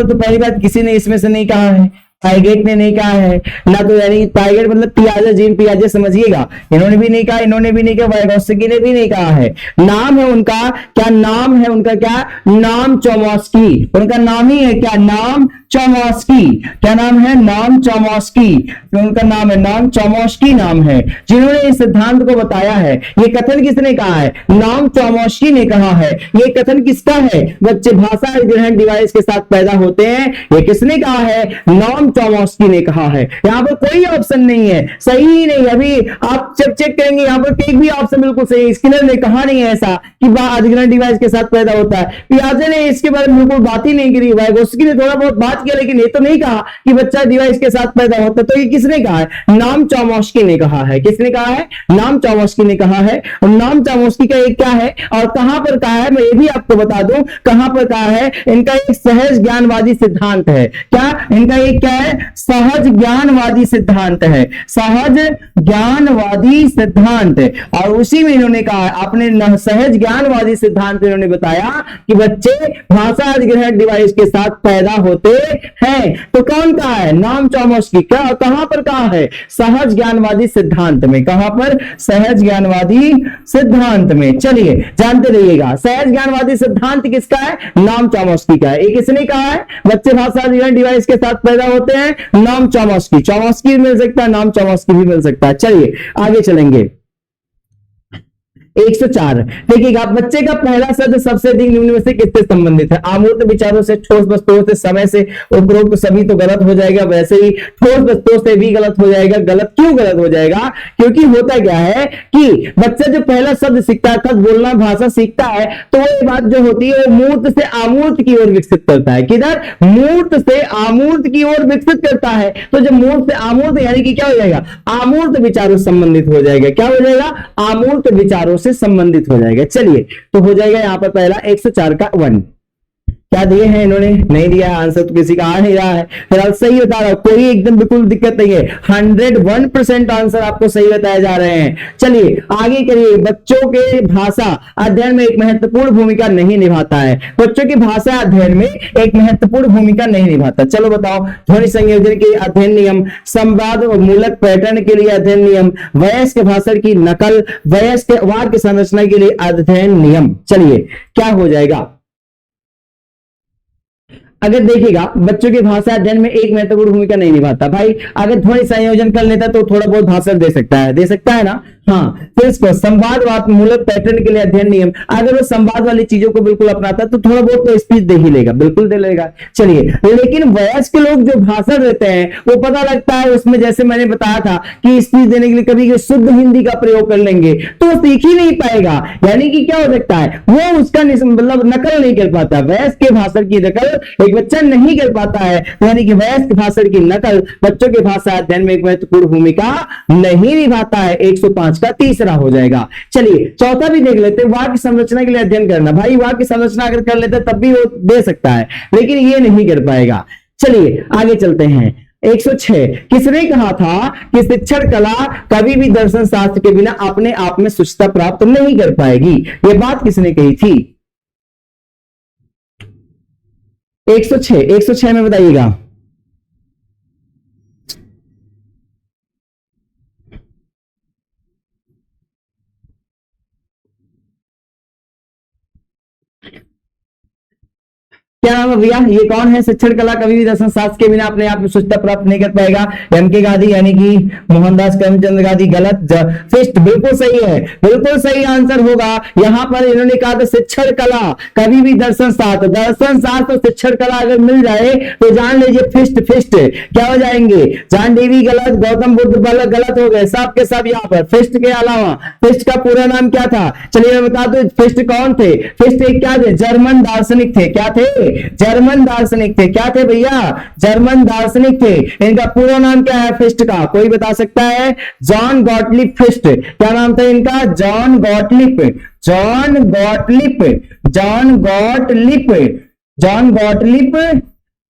तो पहली बात किसी ने इसमें से नहीं कहा है। पाइगेट ने नहीं कहा है ना, तो यानी पाइगेट मतलब पियाजे, जीन पियाजे समझिएगा, इन्होंने भी नहीं कहा, इन्होंने भी नहीं कहा, वाइगोत्स्की ने भी नहीं कहा है। नाम है उनका क्या? नाम है उनका क्या? नाम चोमस्की। उनका नाम ही है क्या? नाम चोमस्की। क्या नाम है? नाम चोमस्की। उनका नाम है नाम चोमस्की नाम है, जिन्होंने इस सिद्धांत को बताया है। ये कथन किसने कहा है? नाम चोमस्की ने कहा है। ये कथन किसका है? बच्चे भाषा अधिग्रहण डिवाइस के साथ पैदा होते हैं, ये किसने कहा है? नाम चोमस्की ने कहा है। यहाँ पर कोई ऑप्शन नहीं है सही ही नहीं। अभी आप जब चेक करेंगे यहाँ पर एक भी ऑप्शन बिल्कुल सही। स्किनर ने कहा नहीं है ऐसा कि अधिग्रहण डिवाइस के साथ पैदा होता है। पियाजे ने इसके बारे में बिल्कुल बात ही नहीं करी। वाइगोत्स्की ने थोड़ा बहुत बात बात किया, लेकिन ये तो नहीं कहा कि बच्चा डिवाइस के साथ पैदा होता है। तो ये किसने कहा है? नाम चौमोस्की ने कहा है। किसने कहा है? नाम चौमोस्की ने कहा है। और नाम चौमोस्की का एक क्या है और कहां पर कहा है, मैं ये भी आपको बता दूं कहां पर कहा है। इनका एक सहज ज्ञानवादी सिद्धांत है। क्या इनका एक क्या है? सहज ज्ञानवादी सिद्धांत है। सहज ज्ञानवादी सिद्धांत। और उसी में इन्होंने कहा, अपने सहज ज्ञानवादी सिद्धांत इन्होंने बताया कि बच्चे भाषा अधिग्रहण डिवाइस के साथ पैदा होते हैं। तो कौन कहा है? नाम चौमोस्की। क्या कहां पर कहा है? सहज ज्ञानवादी सिद्धांत में। कहां पर? सहज ज्ञानवादी सिद्धांत में। चलिए जानते रहिएगा, सहज ज्ञानवादी सिद्धांत किसका है? नाम चौमोस्की का है। ये किसने कहा है? बच्चे भाषा अधिग्रहण डिवाइस के साथ पैदा होते हैं। नाम चौमोस्की। चौमोस्की भी मिल सकता है, नाम चौमोस्की भी मिल सकता है। चलिए आगे चलेंगे। 104 देखिएगा, बच्चे का पहला शब्द सबसे अधिक निम्न में से किससे संबंधित है? अमूर्त विचारों से, ठोस वस्तुओं से, समय से, उपरोक्त सभी तो गलत हो जाएगा। वैसे ही ठोस वस्तुओं से भी गलत हो जाएगा। गलत क्यों गलत हो जाएगा? क्योंकि होता क्या है कि बच्चा जो पहला शब्द सीखता है, बोलना, भाषा सीखता है, तो ये बात जो होती है वो मूर्त से आमूर्त की ओर विकसित करता है। किधर? मूर्त से आमूर्त की ओर विकसित करता है। तो जब मूर्त से आमूर्त यानी कि क्या हो जाएगा? आमूर्त विचारों से संबंधित हो जाएगा। क्या हो जाएगा? आमूर्त विचारों से संबंधित हो जाएगा। चलिए तो हो जाएगा यहां पर पहला 104 का 1। क्या दिए हैं इन्होंने? नहीं दिया है आंसर, तो किसी का आ नहीं रहा है। फिलहाल सही बता रहा हूं, कोई एकदम बिल्कुल दिक्कत नहीं है। 101% आंसर आपको सही बताए जा रहे हैं। चलिए आगे करिए। बच्चों के भाषा अध्ययन में एक महत्वपूर्ण भूमिका नहीं निभाता है। बच्चों की भाषा अध्ययन में एक महत्वपूर्ण भूमिका नहीं निभाता। चलो बताओ। ध्वनि संयोजन के अध्ययन नियम, संवाद और मूलक पैटर्न के लिए अध्ययन नियम, वयस्क भाषण की नकल, वयस्क वाक्य संरचना के लिए अध्ययन नियम। चलिए क्या हो जाएगा? अगर देखिएगा, बच्चों के भाषा अध्ययन में एक महत्वपूर्ण भूमिका नहीं निभाता। भाई अगर ध्वनि संयोजन कर लेता तो थोड़ा बहुत भाषण दे सकता है, दे सकता है ना? हाँ। फिर इसको संवाद मूलक पैटर्न के लिए अध्ययन नियम, अगर वो संवाद वाली चीजों को बिल्कुल अपनाता तो थोड़ा बहुत तो स्पीच दे ही लेगा, बिल्कुल दे लेगा। चलिए, लेकिन वयस्क लोग जो भाषण देते हैं वो पता लगता है उसमें, जैसे मैंने बताया था कि स्पीच देने के लिए कभी शुद्ध हिंदी का प्रयोग कर लेंगे तो वो सीख ही नहीं पाएगा। यानी कि क्या हो सकता है? वो उसका मतलब नकल नहीं कर पाता। वयस्क के भाषण की नकल एक बच्चा नहीं कर पाता है। यानी कि वयस्क भाषण की नकल बच्चों के भाषा अध्ययन में एक महत्वपूर्ण भूमिका नहीं निभाता है। 105 का तीसरा हो जाएगा। चलिए चौथा भी देख लेते हैं। वाक्य संरचना के लिए अध्ययन करना। भाई वाक्य संरचना अगर कर लेते तब भी वो दे सकता है, लेकिन ये नहीं कर पाएगा। चलिए आगे चलते हैं। 106 किसने कहा था कि शिक्षण कला कभी भी दर्शन शास्त्र के बिना अपने आप में शुद्धता प्राप्त नहीं कर पाएगी? ये बात किसने कही थी? 106 में बताइएगा। क्या नाम है भैया? ये कौन है? शिक्षण कला कभी भी दर्शन शास्त्र के बिना अपने आप में शुद्धता प्राप्त नहीं कर पाएगा। एम.के. गांधी यानी कि मोहनदास करमचंद गांधी। गलत। फिस्ट बिल्कुल सही है, बिल्कुल सही आंसर होगा। यहां पर इन्होंने कहा था शिक्षण कला कभी भी दर्शन शास्त्र। दर्शन शास्त्र और शिक्षण कला अगर मिल जाए तो जान लीजिए फिस्ट फिस्ट क्या हो जाएंगे? जान देवी गलत, गौतम बुद्ध गलत हो गए, सब के सब। यहाँ पर फिस्ट के अलावा फिस्ट का पूरा नाम क्या था? चलिए मैं बता दूं फिस्ट कौन थे। फिस्ट एक क्या थे? जर्मन दार्शनिक थे। क्या थे? जर्मन दार्शनिक थे। क्या थे भैया? जर्मन दार्शनिक थे। इनका पूरा नाम क्या है फिस्ट का? कोई बता सकता है? John Gottlieb Fichte. क्या नाम था इनका? John Gottlieb. John Gottlieb. John Gottlieb. John Gottlieb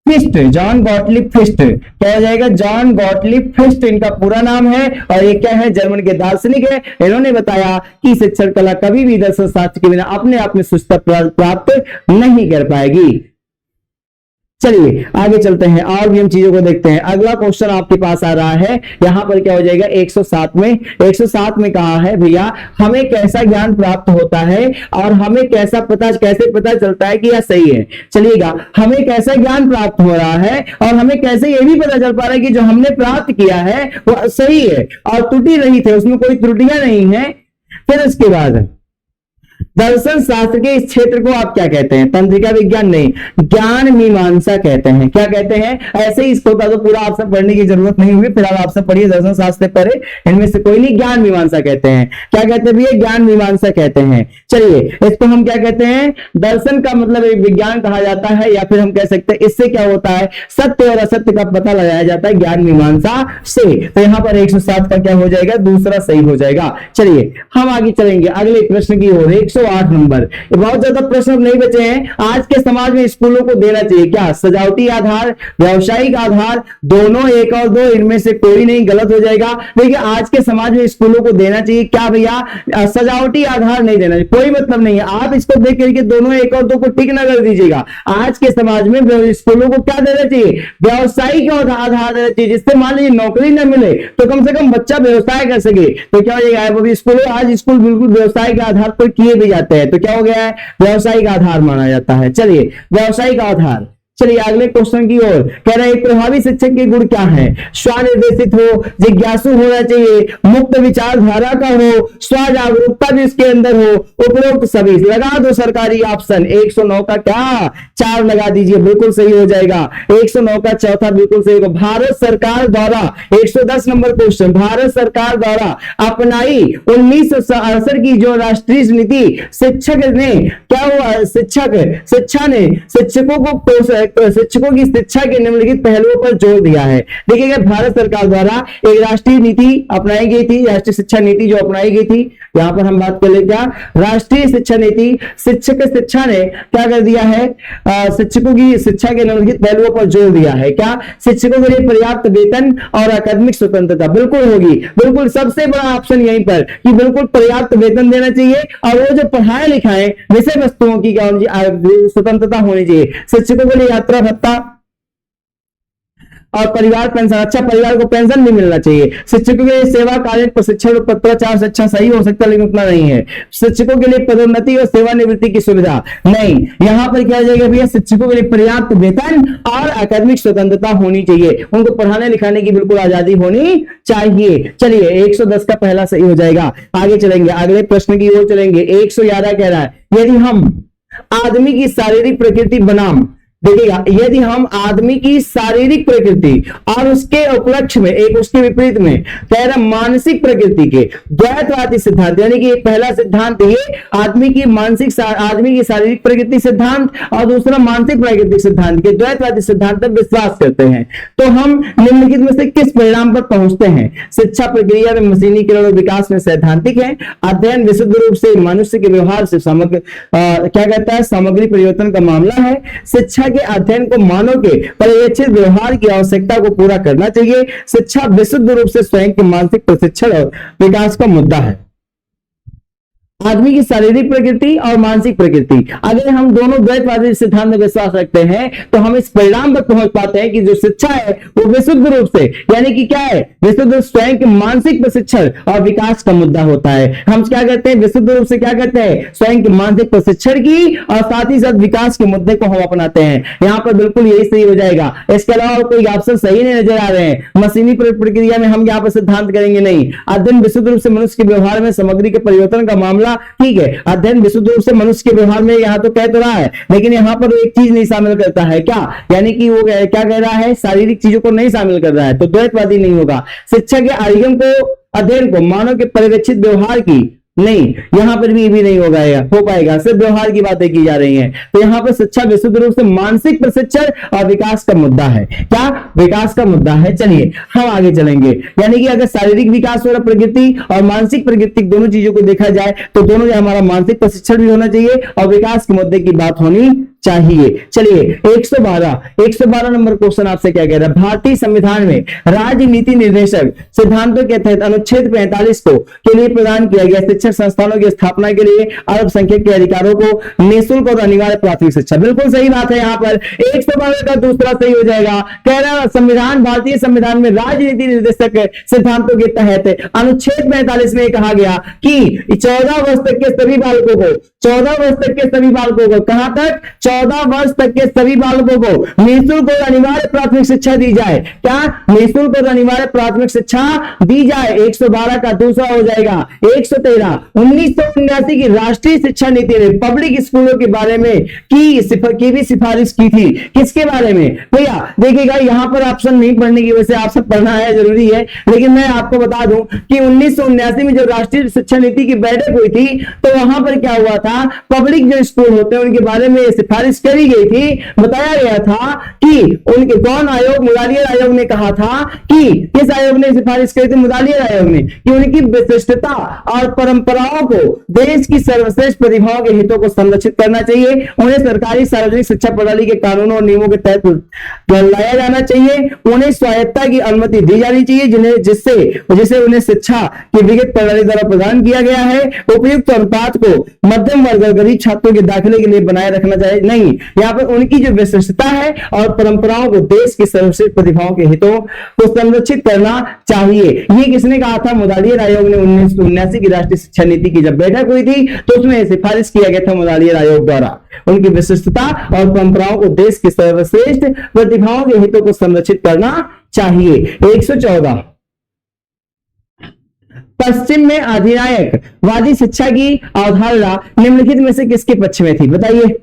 Fichte. John Gottlieb Fichte क्या हो जाएगा? जॉन गॉटलिब फिस्ट इनका पूरा नाम है। और ये क्या है? जर्मन के दार्शनिक है। इन्होंने बताया कि शिक्षण कला कभी भी दर्शन शास्त्र के बिना अपने आप में शुद्धता प्राप्त नहीं कर पाएगी। चलिए आगे चलते हैं और भी हम चीजों को देखते हैं। अगला क्वेश्चन आपके पास आ रहा है। यहां पर क्या हो जाएगा? 107 में। 107 में कहा है भैया हमें कैसा ज्ञान प्राप्त होता है और हमें कैसे पता चलता है कि यह सही है। चलिएगा, हमें कैसा ज्ञान प्राप्त हो रहा है और हमें कैसे यह भी पता चल पा रहा है कि जो हमने प्राप्त किया है वो सही है और त्रुटि रहित है, उसमें कोई त्रुटियां नहीं है। फिर इसके बाद दर्शन शास्त्र के इस क्षेत्र को आप क्या कहते हैं? तंत्रिका विज्ञान नहीं, ज्ञान मीमांसा कहते हैं। क्या कहते हैं? ऐसे ही इसको तो पूरा आपसे पढ़ने की जरूरत नहीं होगी, फिलहाल आपसे पढ़िए दर्शन शास्त्र पढ़े, इनमें से कोई नहीं। ज्ञान मीमांसा कहते हैं। क्या कहते हैं भैया? ज्ञान मीमांसा कहते हैं। चलिए, इसको हम क्या कहते हैं? दर्शन का मतलब एक विज्ञान कहा जाता है, या फिर हम कह सकते हैं इससे क्या होता है, सत्य और असत्य का पता लगाया जाता है ज्ञान मीमांसा से। तो यहां पर 107 का क्या हो जाएगा? दूसरा सही हो जाएगा। चलिए हम आगे चलेंगे अगले प्रश्न की ओर। 108 नंबर। बहुत ज्यादा प्रश्न नहीं बचे हैं। आज के समाज में स्कूलों को देना चाहिए क्या? सजावटी आधार, व्यावसायिक आधार, दोनों, एक और दो, इनमें से कोई नहीं, गलत हो जाएगा। देखिए, आज के समाज में स्कूलों को देना चाहिए क्या भैया? सजावटी आधार नहीं देना चाहिए, कोई मतलब नहीं है। आप इसको देख करके दोनों, एक और दो को टिक ना कर दीजिएगा। आज के समाज में स्कूलों को क्या देना चाहिए? व्यावसायिक आधार देना चाहिए, जिससे मान लीजिए नौकरी न मिले तो कम से कम बच्चा व्यवसाय कर सके। तो क्या हो जाएगा? स्कूलों, आज स्कूल बिल्कुल व्यवसाय के आधार पर किए भी जाते हैं, तो क्या हो गया है? व्यावसायिक आधार माना जाता है। चलिए, व्यावसायिक आधार। चलिए अगले क्वेश्चन की ओर। कह रहे हैं प्रभावी शिक्षक के गुण क्या है? स्वनिर्देशित हो, जिज्ञासु होना चाहिए, मुक्त विचारधारा का हो, स्वजागरूकता भी इसके अंदर हो, उपरोक्त सभी। लगा दो सरकारी ऑप्शन। 109 का क्या? 4 लगा दीजिए, बिल्कुल सही हो जाएगा। 109 का चौथा बिल्कुल सही होगा। भारत सरकार द्वारा 110 नंबर क्वेश्चन, भारत सरकार द्वारा अपनाई 1968 की जो राष्ट्रीय नीति शिक्षक ने क्या हुआ? शिक्षा ने शिक्षकों की शिक्षा के निम्नलिखित पहलुओं पर जोर दिया है। देखिएगा, भारत सरकार द्वारा एक राष्ट्रीय नीति अपनाई गई थी, राष्ट्रीय शिक्षा नीति जो अपनाई गई थी। यहां पर हम बात कर ले क्या? राष्ट्रीय शिक्षा नीति। शिक्षक शिक्षा ने क्या कर दिया है? शिक्षकों की शिक्षा के निम्नलिखित पहलुओं पर जोर दिया है। क्या? शिक्षकों के लिए पर्याप्त वेतन और अकादमिक स्वतंत्रता। बिल्कुल होगी, बिल्कुल सबसे बड़ा ऑप्शन यहीं पर कि बिल्कुल पर्याप्त वेतन देना चाहिए, और वो जो पढ़ाए लिखाए विषय वस्तुओं की क्या स्वतंत्रता होनी चाहिए। शिक्षकों के लिए यात्रा भत्ता और परिवार पेंशन। अच्छा, परिवार को पेंशन भी मिलना चाहिए। शिक्षकों के लिए सेवाकालीन प्रशिक्षण और पत्राचार शिक्षा सही हो सकता है, लेकिन उतना नहीं है। शिक्षकों के लिए पदोन्नति और सेवानिवृत्ति की सुविधा नहीं। यहां पर क्या हो जाएगा भैया? शिक्षकों के लिए पर्याप्त वेतन और अकादमिक स्वतंत्रता होनी चाहिए, उनको पढ़ाने लिखाने की बिल्कुल आजादी होनी चाहिए। चलिए, 110 का पहला सही हो जाएगा। आगे चलेंगे, अगले प्रश्न की ओर चलेंगे। 111 कह रहा है, यदि हम आदमी की शारीरिक प्रकृति बनाम, देखिएगा, यदि हम आदमी की शारीरिक प्रकृति और उसके उपलक्ष्य में, एक उसके विपरीत में कह रहा मानसिक प्रकृति के द्वैतवादी सिद्धांत, यानी कि पहला सिद्धांत ये आदमी की शारीरिक प्रकृति सिद्धांत और दूसरा मानसिक प्रकृति सिद्धांत के द्वैतवादी सिद्धांत पर विश्वास करते हैं, तो हम निम्नलिखित में से किस परिणाम पर पहुंचते हैं? शिक्षा प्रक्रिया में मशीनीकरण और विकास में सैद्धांतिक है। अध्ययन विशुद्ध रूप से मनुष्य के व्यवहार से क्या कहता है? सामग्री परिवर्तन का मामला है। शिक्षा के अध्ययन को मानव के पर्यवेक्षित व्यवहार की आवश्यकता को पूरा करना चाहिए। शिक्षा विशुद्ध रूप से स्वयं के मानसिक प्रशिक्षण और विकास का मुद्दा है। आदमी की शारीरिक प्रकृति और मानसिक प्रकृति, अगर हम दोनों द्वैतवादी सिद्धांत में विश्वास रखते हैं तो हम इस परिणाम पर पहुंच पाते हैं कि जो शिक्षा है वो विशुद्ध रूप से, यानी कि क्या है? विशुद्ध स्वयं के मानसिक प्रशिक्षण और विकास का मुद्दा होता है। हम क्या करते हैं? विशुद्ध रूप से क्या करते हैं? स्वयं के मानसिक प्रशिक्षण की और साथ ही साथ विकास के मुद्दे को हम अपनाते हैं। यहां पर बिल्कुल यही सही हो जाएगा। इसके अलावा कोई ऑप्शन सही नहीं नजर आ रहे हैं। मशीनी प्रक्रिया में हम यहाँ पर सिद्धांत करेंगे नहीं। अध्ययन विशुद्ध रूप से मनुष्य के व्यवहार में सामग्री के परिवर्तन का मामला, ठीक है। अध्ययन विशुद्ध रूप से मनुष्य के व्यवहार में यहाँ तो कह तो रहा है, लेकिन यहाँ पर एक चीज नहीं शामिल करता है। क्या? यानी कि वो क्या कह रहा है? शारीरिक चीजों को नहीं शामिल कर रहा है, तो द्वैतवादी नहीं होगा। शिक्षा के आर्यन को, अध्ययन को मानव के पर्यवेक्षित व्यवहार की नहीं, यहां पर भी नहीं होगा, हो पाएगा। सिर्फ व्यवहार की बातें की जा रही हैं। तो यहां पर शिक्षा विशुद्ध रूप से मानसिक प्रशिक्षण और विकास का मुद्दा है। क्या? विकास का मुद्दा है। चलिए हम आगे चलेंगे, यानी कि अगर शारीरिक विकास और प्रकृति और मानसिक प्रकृति दोनों चीजों को देखा जाए तो दोनों में हमारा मानसिक प्रशिक्षण भी होना चाहिए और विकास के मुद्दे की बात होनी चाहिए। चलिए 112 नंबर क्वेश्चन आपसे क्या कह रहा है? भारतीय संविधान में राजनीति निर्देशक सिद्धांतों के तहत अनुच्छेद 45 को के लिए प्रदान किया गया शिक्षण संस्थानों की स्थापना के लिए अल्पसंख्यक के अधिकारों को निःशुल्क और अनिवार्य प्राथमिक शिक्षा। बिल्कुल सही बात है। यहाँ पर 112 का दूसरा सही हो जाएगा। कह रहा संविधान, भारतीय संविधान में राजनीति निर्देशक सिद्धांतों के तहत अनुच्छेद 45 में कहा गया कि 14 वर्ष तक के सभी बालकों को, 14 वर्ष तक के सभी बालकों को, कहां तक? 14 वर्ष तक के सभी बालकों को निःशुल्क और अनिवार्य प्राथमिक शिक्षा दी जाए। क्या निःशुल्क और अनिवार्य प्राथमिक शिक्षा दी जाए। 112 का दूसरा हो जाएगा 113। 1979 की राष्ट्रीय शिक्षा नीति ने पब्लिक स्कूलों के बारे में की भी सिफारिश की थी। किसके बारे में भैया, देखिएगा यहां पर ऑप्शन नहीं पढ़ने की वजह से आप सब पढ़ना है जरूरी है, लेकिन मैं आपको बता दूं कि 1979 में जब राष्ट्रीय शिक्षा नीति की बैठक हुई थी तो वहां पर क्या हुआ था, पब्लिक जो स्कूल होते हैं उनके बारे में सिफारिश करी गई थी। बताया गया था कि उनके कौन आयोग, मुदालियर आयोग ने कहा था कि किस आयोग ने सिफारिश करी थी, मुदालियर आयोग ने, कि उनकी विशिष्टता और परंपराओं को देश की सर्वश्रेष्ठ प्रतिभाओं के हितों को संरक्षित करना चाहिए। उन्हें सरकारी सार्वजनिक शिक्षा प्रणाली के कानूनों और नियमों के तहत लाया जाना चाहिए। उन्हें स्वायत्तता की अनुमति दी जानी चाहिए जिसे उन्हें शिक्षा की विगत प्रणाली द्वारा प्रदान किया गया है। उपयुक्त अनुपात को मध्यम वर्ग और गरीब छात्रों के दाखिले के लिए बनाए रखना चाहिए। नहीं, यहाँ पर उनकी जो विशिष्टता है और परंपराओं को देश की सर्वश्रेष्ठ प्रतिभाओं के हितों को संरक्षित करना चाहिए। ये किसने कहा था, मुदालियर आयोग ने 1979 की राष्ट्रीय शिक्षा नीति की जब बैठक हुई थी तो उसमें सिफारिश किया गया था मुदालियर आयोग द्वारा, उनकी विशिष्टता और परंपराओं को देश की सर्वश्रेष्ठ प्रतिभाओं के हितों को संरक्षित करना चाहिए। 114 पश्चिम में अधिनायकवादी शिक्षा की अवधारणा निम्नलिखित में से किसके पक्ष में थी, बताइए।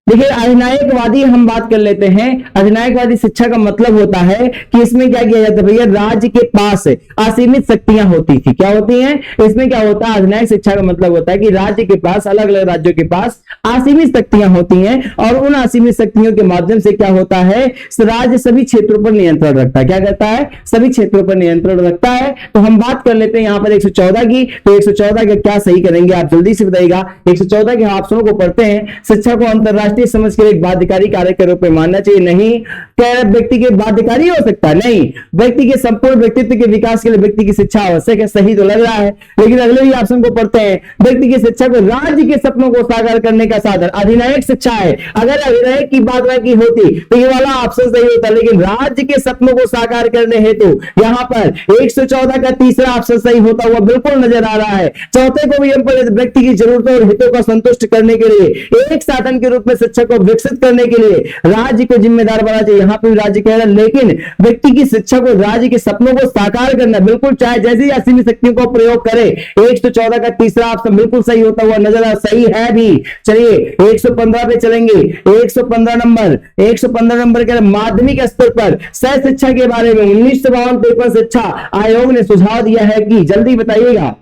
देखिए अधिनायकवादी हम बात कर लेते हैं। अधिनायकवादी शिक्षा का मतलब होता है कि इसमें क्या किया जाता है भैया, राज्य के पास असीमित शक्तियां होती थी। क्या होती हैं, इसमें क्या होता है, अधिनायक शिक्षा का मतलब होता है कि राज्य के पास, अलग अलग राज्यों के पास असीमित शक्तियां होती हैं और उन असीमित शक्तियों के माध्यम से क्या होता है, राज्य सभी क्षेत्रों पर नियंत्रण रखता है। क्या करता है, सभी क्षेत्रों पर नियंत्रण रखता है। तो हम बात कर लेते हैं यहां पर 114 की। तो 114 का क्या सही करेंगे आप जल्दी से बताइएगा। 114 के ऑप्शनों को पढ़ते हैं। शिक्षा को अंतरराष्ट्रीय समझ के एक बाध्यकारी कार्य के रूप में मानना चाहिए। नहीं, क्या व्यक्ति के बाध्यकारी हो सकता है, नहीं, व्यक्ति के संपूर्ण व्यक्तित्व के विकास के लिए व्यक्ति की शिक्षा आवश्यक है। सही तो लग रहा है, लेकिन अगले ही ऑप्शन को पढ़ते हैं। व्यक्ति की शिक्षा को राज्य के सपनों को साकार करने का साधन अधिनायक शिक्षा है। अगर अधिनायक की बात की होती तो ये वाला ऑप्शन सही होता, लेकिन राज्य के सपनों को साकार करने हेतु यहां पर 114 का तीसरा ऑप्शन सही होता हुआ बिल्कुल नजर आ रहा है। चौथे को भी हम पढ़े, व्यक्ति की जरूरतों और हितों को संतुष्ट करने के लिए एक साधन के रूप में शिक्षा को विकसित करने के लिए राज्य को जिम्मेदार बना चाहिए। यहां पर राज्य कह रहा है, लेकिन व्यक्ति की शिक्षा को राज्य के सपनों को साकार करना, बिल्कुल चाहे जैसी असीमित शक्तियों को प्रयोग करे। 114 का तीसरा ऑप्शन बिल्कुल सही होता हुआ नजर आ, सही है भी। चलिए 115 पे चलेंगे। 115 नंबर के माध्यमिक स्तर पर सह शिक्षा के बारे में 1952 शिक्षा आयोग ने सुझाव दिया है कि, जल्दी बताइएगा।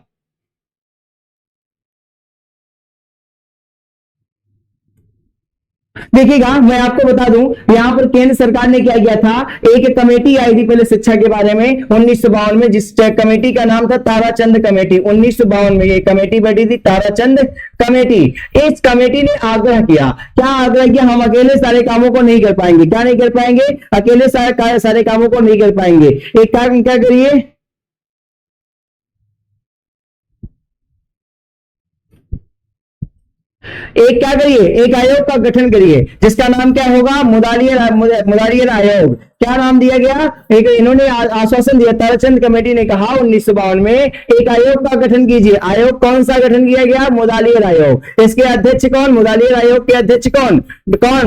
देखिएगा मैं आपको बता दूं, यहां पर केंद्र सरकार ने क्या किया था, एक कमेटी आई थी पहले शिक्षा के बारे में 1952 में, जिस कमेटी का नाम था ताराचंद कमेटी। 1952 में ये कमेटी बैठी थी, ताराचंद कमेटी। इस कमेटी ने आग्रह किया, क्या आग्रह किया, हम अकेले सारे कामों को नहीं कर पाएंगे। क्या नहीं कर पाएंगे, अकेले सारे कामों को नहीं कर पाएंगे। एक काम क्या करिए, एक क्या करिए, एक आयोग का गठन करिए जिसका नाम क्या होगा, मुदालियर आयोग। क्या नाम दिया गया, एक इन्होंने आश्वासन दिया, ताराचंद कमेटी ने कहा 1952 में एक आयोग का गठन कीजिए। आयोग कौन सा गठन किया गया, मुदालियर आयोग। इसके अध्यक्ष कौन, मुदालियर आयोग के अध्यक्ष कौन,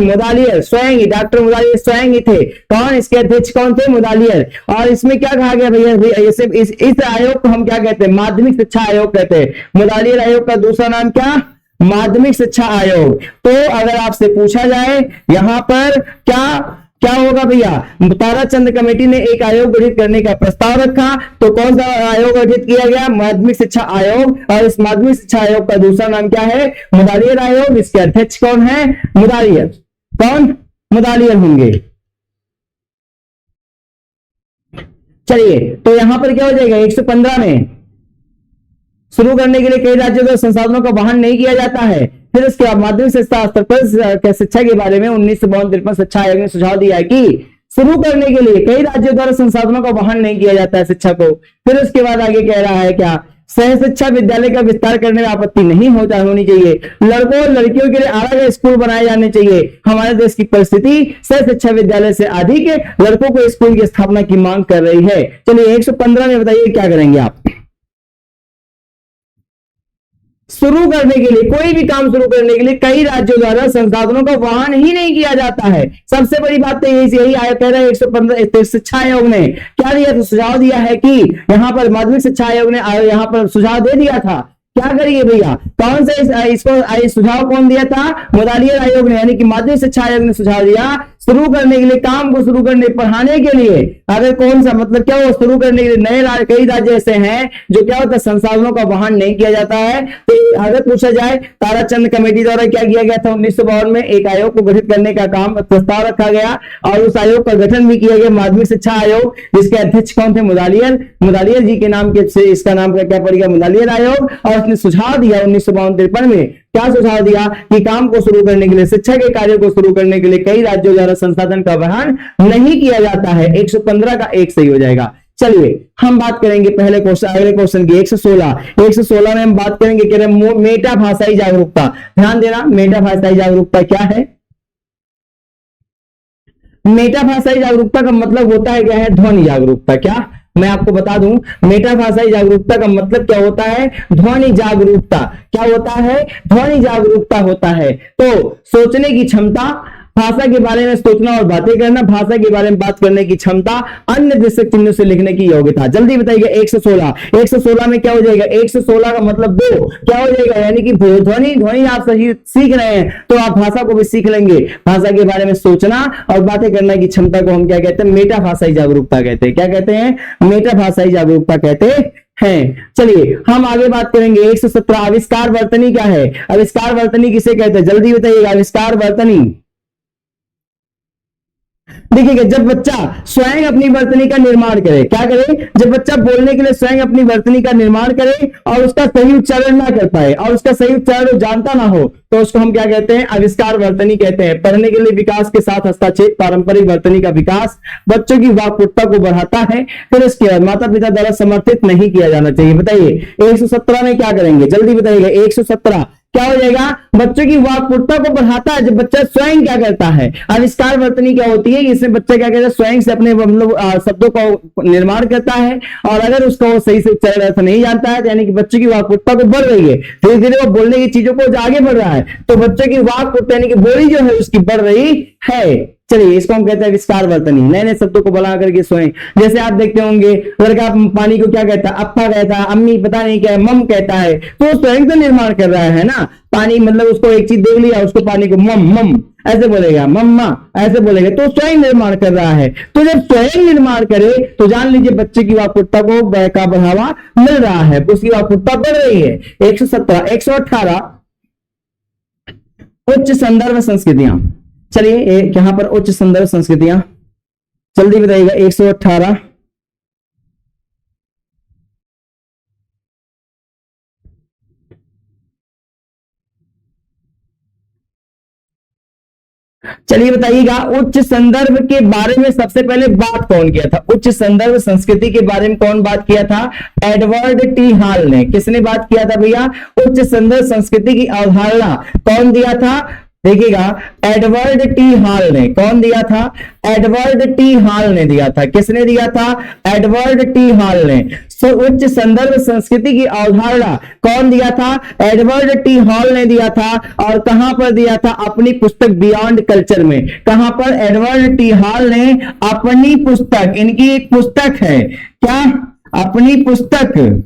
मुदालियर स्वयं ही, डॉक्टर मुदालियर स्वयं ही थे। कौन, इसके अध्यक्ष कौन थे, मुदालियर। और इसमें क्या कहा गया भैया, इस आयोग को हम क्या कहते हैं, माध्यमिक शिक्षा आयोग कहते हैं। मुदालियर आयोग का दूसरा नाम क्या, माध्यमिक शिक्षा आयोग। तो अगर आपसे पूछा जाए यहां पर क्या होगा भैया, ताराचंद कमेटी ने एक आयोग गठित करने का प्रस्ताव रखा, तो कौन सा आयोग गठित किया गया, माध्यमिक शिक्षा आयोग। और इस माध्यमिक शिक्षा आयोग का दूसरा नाम क्या है, मुदालियर आयोग। इसके अध्यक्ष कौन है, मुदालियर। कौन, मुदालियर होंगे। चलिए तो यहां पर क्या हो जाएगा, 115 में शुरू करने के लिए कई राज्यों द्वारा संसाधनों का वहन नहीं किया जाता है। फिर उसके बाद माध्यमिक शिक्षा स्तर पर शिक्षा के बारे में 1952 शिक्षा आयोग ने सुझाव दिया है कि शुरू करने के लिए कई राज्यों द्वारा संसाधनों का वहन नहीं किया जाता है शिक्षा को। फिर उसके बाद आगे कह रहा है क्या, सह शिक्षा विद्यालय का विस्तार करने में आपत्ति नहीं होनी चाहिए। लड़कों और लड़कियों के लिए अलग स्कूल बनाए जाने चाहिए। हमारे देश की परिस्थिति सह शिक्षा विद्यालय से अधिक लड़कों को स्कूल की स्थापना की मांग कर रही है। चलिए 115 में बताइए क्या करेंगे आप। शुरू करने के लिए, कोई भी काम शुरू करने के लिए कई राज्यों द्वारा संसाधनों का वहन ही नहीं किया जाता है। सबसे बड़ी बात तो यही आया कह रहा है 115 शिक्षा आयोग ने क्या दिया, तो सुझाव दिया है कि यहां पर माध्यमिक शिक्षा आयोग ने यहां पर सुझाव दे दिया था। क्या करिए भैया, कौन सा इसको सुझाव कौन दिया था, मुदालियर आयोग ने, यानी कि माध्यमिक शिक्षा आयोग ने सुझाव दिया शुरू करने के लिए, काम को शुरू करने, पढ़ाने के लिए। अगर कौन सा मतलब क्या हो, शुरू करने के लिए नए कई राज्य ऐसे हैं जो क्या होता है संसाधनों का वहन नहीं किया जाता है। तो अगर पूछा जाए, ताराचंद कमेटी द्वारा क्या किया गया था 1952 में, एक आयोग को गठित करने का काम प्रस्ताव रखा गया और उस आयोग का गठन भी किया गया, माध्यमिक शिक्षा आयोग, जिसके अध्यक्ष कौन थे, मुदालियर जी के नाम के, इसका नाम क्या पड़ेगा, मुदालियर आयोग। और उसने सुझाव दिया 1952-53 में, क्या सुझाव दिया कि काम को शुरू करने के लिए, शिक्षा के कार्य को शुरू करने के लिए कई राज्यों द्वारा संसाधन का वहन नहीं किया जाता है। 115 का एक सही हो जाएगा। चलिए हम बात करेंगे पहले क्वेश्चन, अगले क्वेश्चन की 116 में हम बात करेंगे, कह रहे मेटा भाषाई जागरूकता। ध्यान देना, मेटा भाषाई जागरूकता क्या है। मेटा भाषाई जागरूकता का मतलब होता है क्या है, ध्वनि जागरूकता। क्या मैं आपको बता दूं, मेटा भाषाई जागरूकता का मतलब क्या होता है, ध्वनि जागरूकता। क्या होता है, ध्वनि जागरूकता होता है। तो सोचने की क्षमता, भाषा के बारे में सोचना और बातें करना, भाषा के बारे में बात करने की क्षमता, अन्य दृश्यक चिन्हों से लिखने की योग्यता। जल्दी बताइएगा 116 में क्या हो जाएगा, 116 का मतलब 2 क्या हो जाएगा, यानी कि ध्वनि आप सही सीख रहे हैं तो आप भाषा को भी सीख लेंगे। भाषा के बारे में सोचना और बातें करने की क्षमता को हम क्या कहते हैं, मेटा भाषाई जागरूकता कहते हैं। क्या कहते हैं, मेटा भाषाई जागरूकता कहते हैं। चलिए हम आगे बात करेंगे 117 आविष्कार वर्तनी क्या है। आविष्कार वर्तनी किसे कहते हैं, जल्दी बताइएगा। आविष्कार वर्तनी, देखिएगा, जब बच्चा स्वयं अपनी वर्तनी का निर्माण करे, क्या करे, जब बच्चा बोलने के लिए स्वयं अपनी वर्तनी का निर्माण करे और उसका सही उच्चारण ना कर पाए और उसका सही उच्चारण जानता ना हो, तो उसको हम क्या कहते हैं, आविष्कार वर्तनी कहते हैं। पढ़ने के लिए विकास के साथ हस्तक्षेप, पारंपरिक वर्तनी का विकास बच्चों की वाक्पटुता को बढ़ाता है। फिर इसके बाद माता पिता द्वारा समर्थित नहीं किया जाना चाहिए। बताइए 117 में क्या करेंगे, जल्दी बताइएगा। 117 क्या हो जाएगा, बच्चों की वाक्पटुता को बढ़ाता है जब बच्चा स्वयं क्या करता है। आविष्कार वर्तनी क्या होती है, इसमें बच्चा क्या कहता है, स्वयं से अपने मतलब शब्दों का निर्माण करता है और अगर उसका वो सही से उच्चारण ऐसा नहीं जानता है, यानी कि बच्चे की वाक्पटुता को बढ़ रही है, धीरे धीरे वो बोलने की चीजों को आगे बढ़ रहा है, तो बच्चे की वाक्पटुता यानी कि बोली जो है उसकी बढ़ रही है। चलिए इसको हम कहते हैं आविष्कार वर्तनी, नए नए शब्दों को बना करके स्वयं। जैसे आप देखते होंगे लड़का पानी को क्या कहता है, अप्पा कहता है, अम्मी पता नहीं क्या है, मम कहता है, तो स्वयं से निर्माण कर रहा है ना। पानी मतलब उसको एक चीज देख लिया, उसको पानी को मम मम ऐसे बोलेगा, मम्मा ऐसे बोलेगा, तो स्वयं निर्माण कर रहा है। तो जब स्वयं निर्माण करे तो जान लीजिए बच्चे की वाक्पटुता को का बढ़ावा मिल रहा है, उसकी वाक्पटुता बढ़ रही है। 117 118 उच्च संदर्भ संस्कृतियां। चलिए यहां पर उच्च संदर्भ संस्कृतियां, जल्दी बताइएगा 118। चलिए बताइएगा उच्च संदर्भ के बारे में सबसे पहले बात कौन किया था, उच्च संदर्भ संस्कृति के बारे में कौन बात किया था, एडवर्ड टी हॉल ने। किसने बात किया था भैया, उच्च संदर्भ संस्कृति की अवधारणा कौन दिया था, देखिएगा एडवर्ड टी हॉल ने। कौन दिया था, एडवर्ड टी हॉल ने दिया था। किसने दिया था, एडवर्ड टी हॉल ने। उच्च संदर्भ संस्कृति की अवधारणा कौन दिया था, एडवर्ड टी हॉल ने दिया था। और कहां पर दिया था, अपनी पुस्तक बियॉन्ड कल्चर में। कहां पर, एडवर्ड टी हॉल ने अपनी पुस्तक, इनकी एक पुस्तक है, क्या, अपनी पुस्तक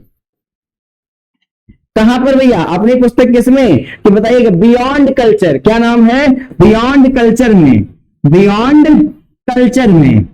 कहां पर भैया, अपनी पुस्तक किसमें, तो बताइएगा बियॉन्ड कल्चर। क्या नाम है, बियॉन्ड कल्चर में, बियॉन्ड कल्चर में।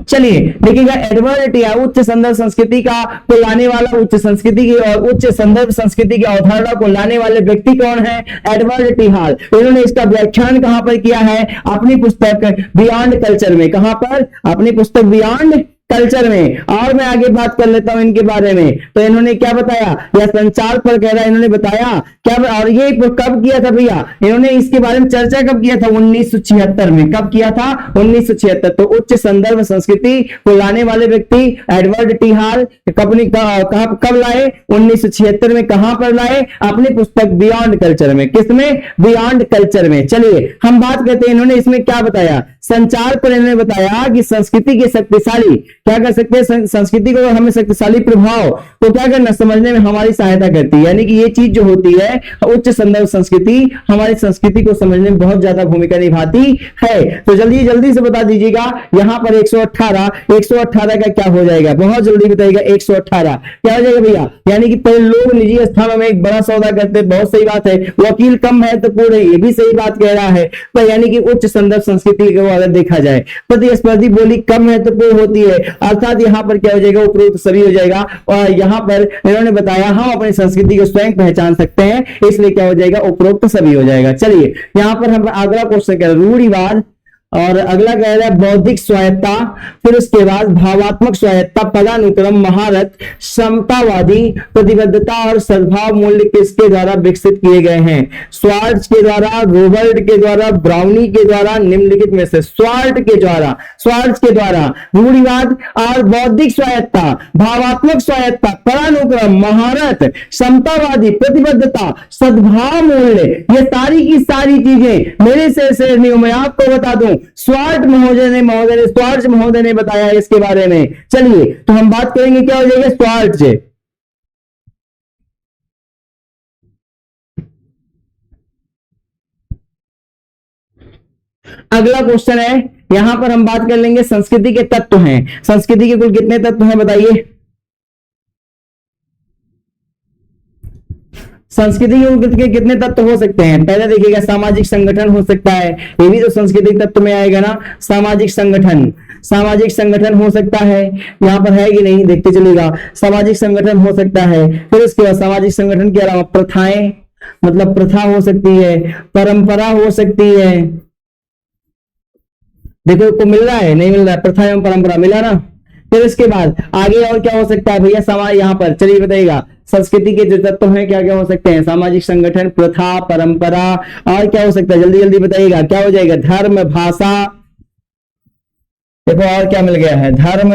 चलिए देखिएगा एडवर्ड टी उच्च संदर्भ संस्कृति का को लाने वाला, उच्च संस्कृति की और उच्च संदर्भ संस्कृति की अवधारणा को लाने वाले व्यक्ति कौन है, एडवर्ड टी हॉल। इन्होंने इसका व्याख्यान कहां पर किया है, अपनी पुस्तक बियॉन्ड कल्चर में। कहां पर, अपनी पुस्तक बियॉन्ड कल्चर में। और मैं आगे बात कर लेता हूं इनके बारे में। तो इन्होंने क्या बताया, या संचार पर कह रहा है, इन्होंने बताया क्या, और ये कब किया था भैया, इन्होंने इसके बारे में चर्चा कब किया था, 1976 में। कब किया था, 1976। तो उच्च संदर्भ संस्कृति को लाने वाले व्यक्ति एडवर्ड टी हॉल कब लाए, 1976 में। कहां पर लाए, अपनी पुस्तक बियॉन्ड कल्चर में। किसमें, बियॉन्ड कल्चर में। चलिए हम बात करते हैं, इन्होंने इसमें क्या बताया, संचार पर इन्होंने बताया कि संस्कृति के शक्तिशाली क्या कर सकते हैं, संस्कृति को हमें शक्तिशाली प्रभाव को क्या करना, समझने में हमारी सहायता करती है। यानी कि ये चीज जो होती है, उच्च संदर्भ संस्कृति हमारी संस्कृति को समझने में बहुत ज्यादा भूमिका निभाती है। तो जल्दी से बता दीजिएगा, यहां पर 118 का क्या हो जाएगा, बहुत जल्दी बताइएगा। 118 क्या हो जाएगा भैया, यानी कि पहले लोग निजी स्थानों में एक बड़ा सौदा करते, बहुत सही बात है। वकील कम महत्वपूर्ण है, ये भी सही बात कह रहा है। तो यानी कि उच्च संदर्भ संस्कृति को अगर देखा जाए, प्रतिस्पर्धी बोली कम महत्वपूर्ण होती है, अर्थात यहां पर क्या हो जाएगा, उपरोक्त सभी हो जाएगा। और यहां पर इन्होंने बताया हम अपनी संस्कृति को स्वयं पहचान सकते हैं, इसलिए क्या हो जाएगा, उपरोक्त सभी हो जाएगा। चलिए यहां पर हम अगला क्वेश्चन कह रहे हैं, रूढ़िवाद, और अगला कह रहा है बौद्धिक स्वायत्ता, फिर उसके बाद भावात्मक स्वायत्ता, पदानुक्रम, महारत, समतावादी, प्रतिबद्धता और सद्भाव मूल्य किसके द्वारा विकसित किए गए हैं, स्वार्ट्ज के द्वारा, रोबर्ट के द्वारा, ब्राउनी के द्वारा, निम्नलिखित में से। स्वार्ट्ज के द्वारा रूढ़िवाद और बौद्धिक स्वायत्ता, भावात्मक स्वायत्ता, पदानुक्रम, महारत, समतावादी, प्रतिबद्धता, सद्भाव मूल्य, ये सारी की सारी चीजें मेरे से नहीं, मैं आपको बता दूं, स्वार्ट्ज महोदय ने बताया इसके बारे में। चलिए तो हम बात करेंगे, क्या हो जाएगा, स्वार्ट्ज। अगला क्वेश्चन है, यहां पर हम बात कर लेंगे संस्कृति के तत्व हैं। संस्कृति के कुल कितने तत्व हैं बताइए, संस्कृति के कितने तत्व हो सकते हैं। पहले देखिएगा, सामाजिक संगठन हो सकता है, ये भी तो सांस्कृतिक तत्व में आएगा ना। सामाजिक संगठन हो सकता है, यहां पर है कि नहीं देखते चलेगा। सामाजिक संगठन हो सकता है, फिर उसके बाद सामाजिक संगठन के अलावा प्रथाएं, मतलब प्रथा हो सकती है, परंपरा हो सकती है। देखो को मिल रहा है, नहीं मिल रहा है, प्रथा एवं परंपरा मिला ना। फिर इसके बाद आगे और क्या हो सकता है भैया, समाज, यहाँ पर चलिए बताइएगा, संस्कृति के जो तत्व हैं क्या क्या हो सकते हैं, सामाजिक संगठन, प्रथा, परंपरा, और क्या हो सकता है, जल्दी बताइएगा, क्या हो जाएगा, धर्म, भाषा। देखो और क्या मिल गया है, धर्म।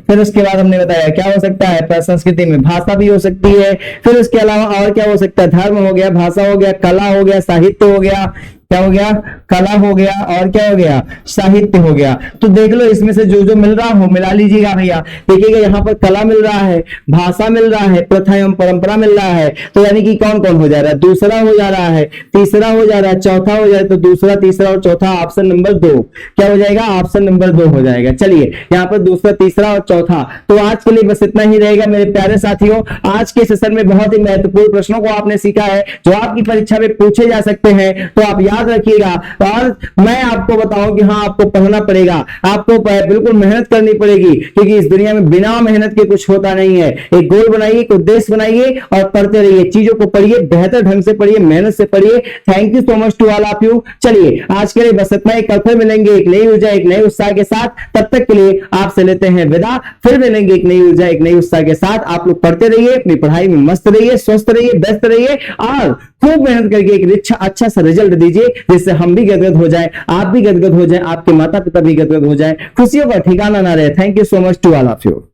फिर उसके बाद हमने बताया क्या हो सकता है, संस्कृति में भाषा भी हो सकती है। फिर उसके अलावा और क्या हो सकता है, धर्म हो गया, भाषा हो गया, कला हो गया, साहित्य हो गया, क्या हो गया, कला हो गया, और क्या हो गया, साहित्य हो गया। तो देख लो इसमें से जो जो मिल रहा हो मिला लीजिएगा भैया। देखिएगा यहाँ पर कला मिल रहा है, भाषा मिल रहा है, प्रथा एवं परंपरा मिल रहा है। तो यानी कि कौन कौन हो जा रहा है, दूसरा हो जा रहा है, तीसरा हो जा रहा है, चौथा हो जाए तो दूसरा, तीसरा और चौथा, ऑप्शन नंबर 2 क्या हो जाएगा, ऑप्शन नंबर 2 हो जाएगा। चलिए यहाँ पर दूसरा, तीसरा और चौथा। तो आज के लिए बस इतना ही रहेगा मेरे प्यारे साथियों। आज के सेशन में बहुत ही महत्वपूर्ण प्रश्नों को आपने सीखा है, जो आपकी परीक्षा में पूछे जा सकते हैं। तो आप याद रखिएगा, और मैं आपको बताऊं कि हाँ आपको पढ़ना पड़ेगा, आपको बिल्कुल मेहनत करनी पड़ेगी, क्योंकि इस दुनिया में बिना मेहनत के कुछ होता नहीं है। एक गोल बनाइए, एक उद्देश्य बनाइए और पढ़ते रहिए, चीजों को पढ़िए, बेहतर ढंग से पढ़िए, मेहनत से पढ़िए। Thank you so much to all of you. चलिए आज के लिए बस इतना ही, कल फिर मिलेंगे एक नई ऊर्जा, एक नए उत्साह के साथ। तब तक के लिए आपसे लेते हैं विदा, फिर मिलेंगे एक नई ऊर्जा, एक नई उत्साह के साथ। आप लोग पढ़ते रहिए, अपनी पढ़ाई में मस्त रहिए, स्वस्थ रहिए, व्यस्त रहिए, और खूब मेहनत करके एक अच्छा सा रिजल्ट दीजिए, जिससे हम भी गदगद हो जाए, आप भी गदगद हो जाए, आपके माता पिता भी गदगद हो जाए, खुशियों का ठिकाना ना रहे। Thank you so much to all of you.